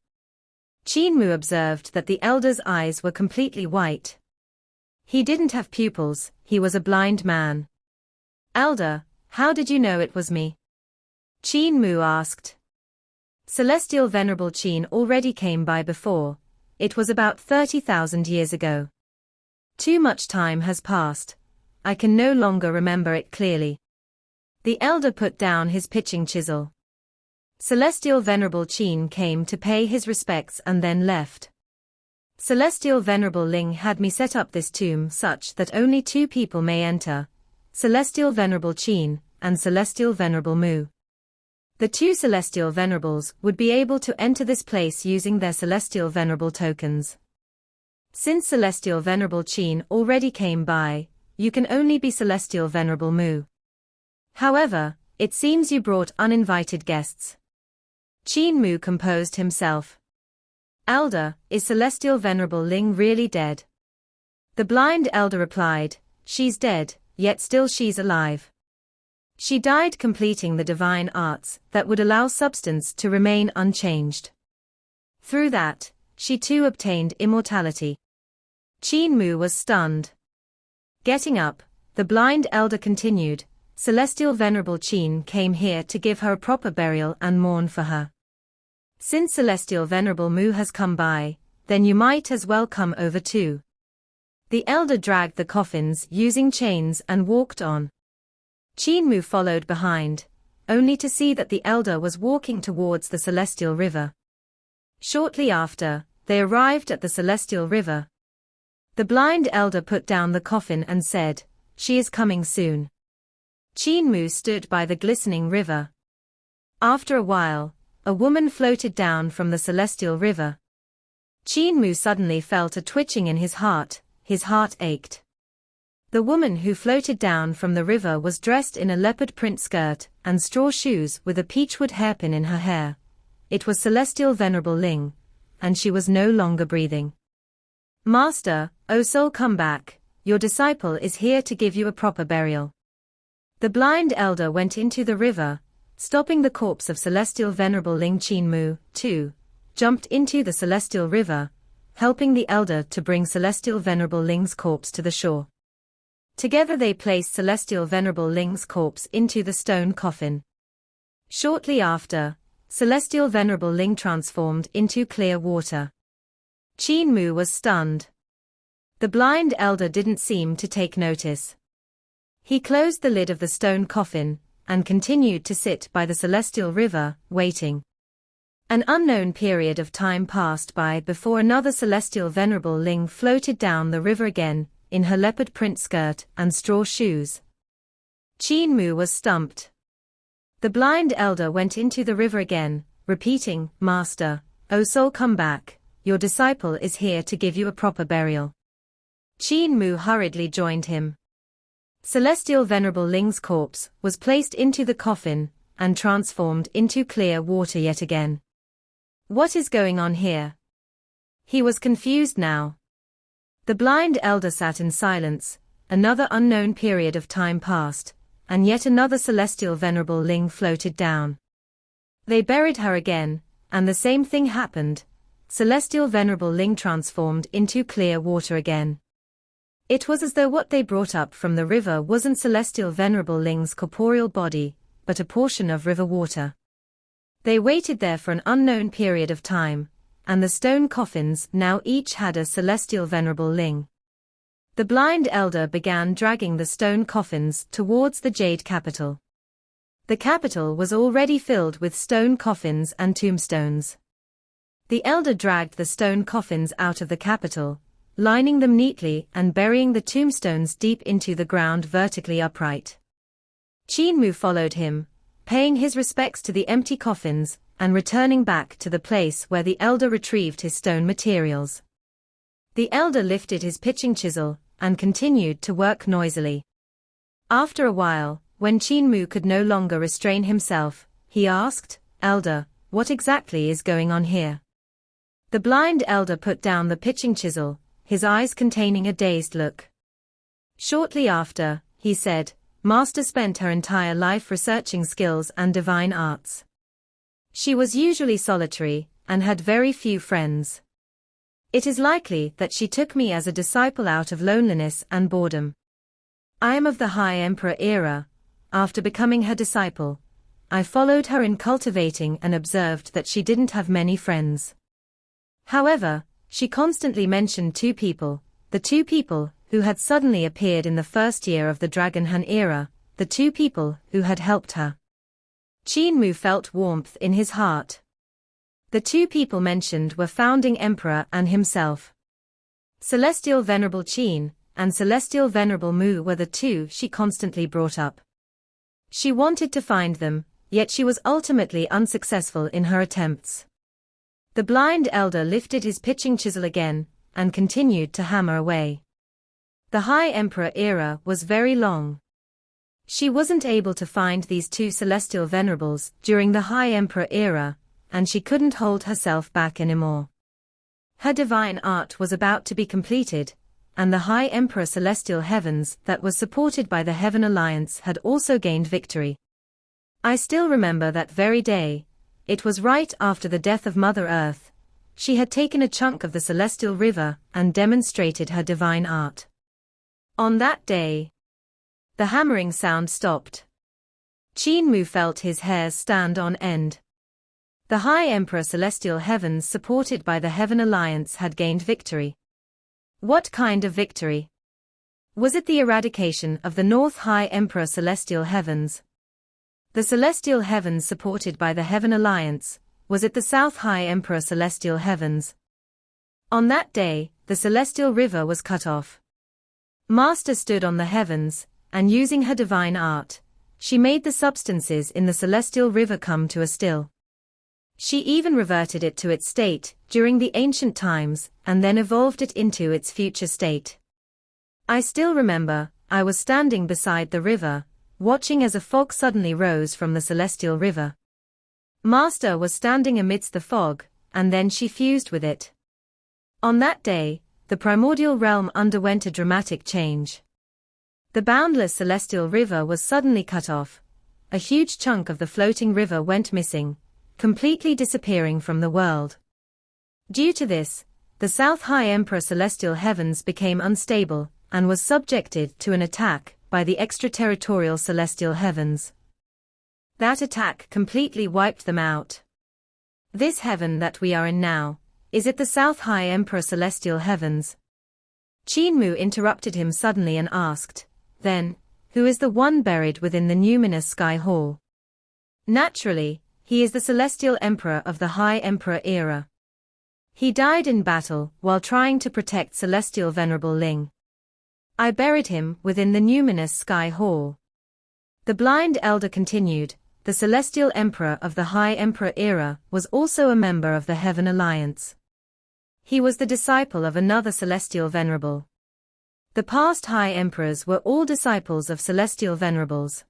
Qin Mu observed that the elder's eyes were completely white. He didn't have pupils, he was a blind man. "Elder, how did you know it was me?" Qin Mu asked. Celestial Venerable Qin already came by before. It was about 30,000 years ago. Too much time has passed. I can no longer remember it clearly. The elder put down his pitching chisel. Celestial Venerable Qin came to pay his respects and then left. Celestial Venerable Ling had me set up this tomb such that only two people may enter, Celestial Venerable Qin and Celestial Venerable Mu. The two Celestial Venerables would be able to enter this place using their Celestial Venerable tokens. Since Celestial Venerable Qin already came by, you can only be Celestial Venerable Mu. However, it seems you brought uninvited guests. Qin Mu composed himself. "Elder, is Celestial Venerable Ling really dead?" The blind elder replied, "She's dead, yet still she's alive. She died completing the divine arts that would allow substance to remain unchanged. Through that, she too obtained immortality." Qin Mu was stunned. Getting up, the blind elder continued, "Celestial Venerable Qin came here to give her a proper burial and mourn for her. Since Celestial Venerable Mu has come by, then you might as well come over too." The elder dragged the coffins using chains and walked on. Qin Mu followed behind, only to see that the elder was walking towards the Celestial River. Shortly after, they arrived at the Celestial River. The blind elder put down the coffin and said, "She is coming soon." Qin Mu stood by the glistening river. After a while, a woman floated down from the Celestial River. Qin Mu suddenly felt a twitching in his heart ached. The woman who floated down from the river was dressed in a leopard print skirt and straw shoes with a peachwood hairpin in her hair. It was Celestial Venerable Ling, and she was no longer breathing. "Master, O soul, come back, your disciple is here to give you a proper burial." The blind elder went into the river, stopping the corpse of Celestial Venerable Ling. Qin Mu, too, jumped into the Celestial River, helping the elder to bring Celestial Venerable Ling's corpse to the shore. Together they placed Celestial Venerable Ling's corpse into the stone coffin. Shortly after, Celestial Venerable Ling transformed into clear water. Qin Mu was stunned. The blind elder didn't seem to take notice. He closed the lid of the stone coffin, and continued to sit by the Celestial River, waiting. An unknown period of time passed by before another Celestial Venerable Ling floated down the river again, in her leopard print skirt and straw shoes. Qin Mu was stumped. The blind elder went into the river again, repeating, "Master, O soul, come back, your disciple is here to give you a proper burial." Qin Mu hurriedly joined him. Celestial Venerable Ling's corpse was placed into the coffin and transformed into clear water yet again. What is going on here? He was confused now. The blind elder sat in silence. Another unknown period of time passed, and yet another Celestial Venerable Ling floated down. They buried her again, and the same thing happened. Celestial Venerable Ling transformed into clear water again. It was as though what they brought up from the river wasn't Celestial Venerable Ling's corporeal body, but a portion of river water. They waited there for an unknown period of time, and the stone coffins now each had a Celestial Venerable Ling. The blind elder began dragging the stone coffins towards the jade capital. The capital was already filled with stone coffins and tombstones. The elder dragged the stone coffins out of the capital, lining them neatly and burying the tombstones deep into the ground vertically upright. Qin Mu followed him, paying his respects to the empty coffins and returning back to the place where the elder retrieved his stone materials. The elder lifted his pitching chisel and continued to work noisily. After a while, when Qin Mu could no longer restrain himself, he asked, "Elder, what exactly is going on here?" The blind elder put down the pitching chisel, his eyes containing a dazed look. Shortly after, he said, "Master spent her entire life researching skills and divine arts. She was usually solitary, and had very few friends. It is likely that she took me as a disciple out of loneliness and boredom. I am of the High Emperor era. After becoming her disciple, I followed her in cultivating and observed that she didn't have many friends. However, she constantly mentioned two people, the two people who had suddenly appeared in the first year of the Dragon Han era, the two people who had helped her." Qin Mu felt warmth in his heart. The two people mentioned were Founding Emperor and himself. Celestial Venerable Qin and Celestial Venerable Mu were the two she constantly brought up. She wanted to find them, yet she was ultimately unsuccessful in her attempts. The blind elder lifted his pitching chisel again, and continued to hammer away. The High Emperor era was very long. She wasn't able to find these two Celestial Venerables during the High Emperor era, and she couldn't hold herself back anymore. Her divine art was about to be completed, and the High Emperor Celestial Heavens that was supported by the Heaven Alliance had also gained victory. I still remember that very day. It was right after the death of Mother Earth. She had taken a chunk of the Celestial River and demonstrated her divine art. On that day, the hammering sound stopped. Qin Mu felt his hairs stand on end. The High Emperor Celestial Heavens supported by the Heaven Alliance had gained victory. What kind of victory? Was it the eradication of the North High Emperor Celestial Heavens? The Celestial Heavens supported by the Heaven Alliance, was it the South High Emperor Celestial Heavens? On that day, the Celestial River was cut off. Master stood on the heavens, and using her divine art, she made the substances in the Celestial River come to a still. She even reverted it to its state during the ancient times and then evolved it into its future state. I still remember, I was standing beside the river, watching as a fog suddenly rose from the Celestial River. Master was standing amidst the fog, and then she fused with it. On that day, the primordial realm underwent a dramatic change. The boundless Celestial River was suddenly cut off. A huge chunk of the floating river went missing, completely disappearing from the world. Due to this, the South High Emperor Celestial Heavens became unstable, and was subjected to an attack by the extraterritorial Celestial Heavens. That attack completely wiped them out. This heaven that we are in now, is it the South High Emperor Celestial Heavens? Qin Mu interrupted him suddenly and asked, "Then, who is the one buried within the numinous sky hall?" Naturally, he is the Celestial Emperor of the High Emperor era. He died in battle while trying to protect Celestial Venerable Ling. I buried him within the numinous sky hall. The blind elder continued, the Celestial Emperor of the High Emperor era, was also a member of the Heaven Alliance. He was the disciple of another Celestial Venerable. The past High Emperors were all disciples of Celestial Venerables.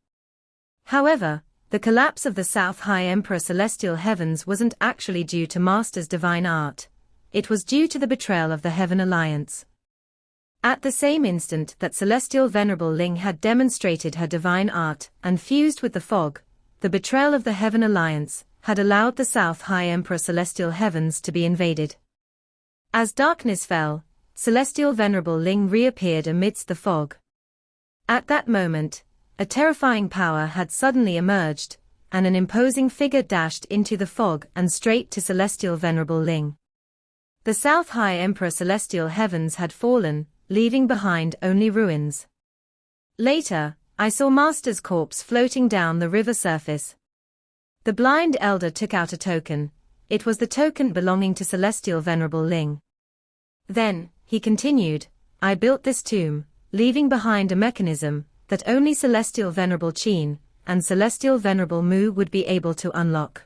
However, the collapse of the South High Emperor Celestial Heavens wasn't actually due to Master's divine art. It was due to the betrayal of the Heaven Alliance. At the same instant that Celestial Venerable Ling had demonstrated her divine art and fused with the fog, the betrayal of the Heaven Alliance had allowed the South High Emperor Celestial Heavens to be invaded. As darkness fell, Celestial Venerable Ling reappeared amidst the fog. At that moment, a terrifying power had suddenly emerged, and an imposing figure dashed into the fog and straight to Celestial Venerable Ling. The South High Emperor Celestial Heavens had fallen, leaving behind only ruins. Later, I saw Master's corpse floating down the river surface. The blind elder took out a token. It was the token belonging to Celestial Venerable Ling. Then, he continued, I built this tomb, leaving behind a mechanism that only Celestial Venerable Qin and Celestial Venerable Mu would be able to unlock.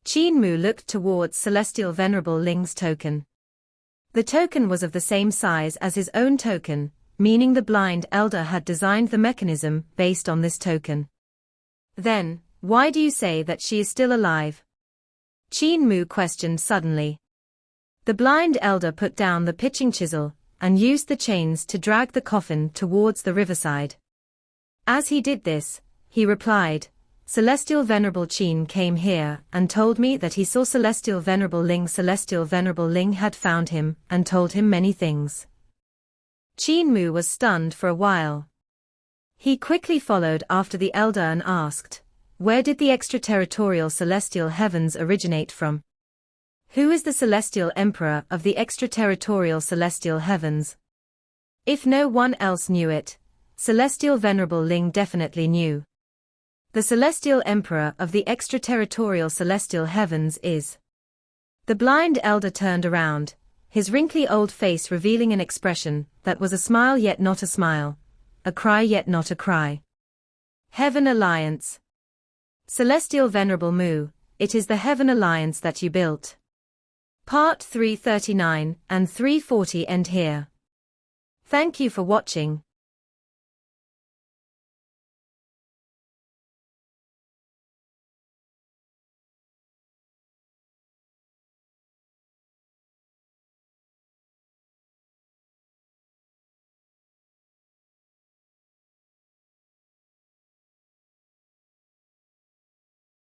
Qin Mu looked towards Celestial Venerable Ling's token. The token was of the same size as his own token, meaning the blind elder had designed the mechanism based on this token. Then, why do you say that she is still alive? Qin Mu questioned suddenly. The blind elder put down the pitching chisel and used the chains to drag the coffin towards the riverside. As he did this, he replied, Celestial Venerable Qin came here and told me that he saw Celestial Venerable Ling. Celestial Venerable Ling had found him and told him many things. Qin Mu was stunned for a while. He quickly followed after the elder and asked, where did the extraterritorial Celestial Heavens originate from? Who is the Celestial Emperor of the extraterritorial Celestial Heavens? If no one else knew it, Celestial Venerable Ling definitely knew. The Celestial Emperor of the extraterritorial Celestial Heavens is. The blind elder turned around, his wrinkly old face revealing an expression that was a smile yet not a smile, a cry yet not a cry. Heaven Alliance. Celestial Venerable Mu, it is the Heaven Alliance that you built. Part 339 and 340 end here. Thank you for watching.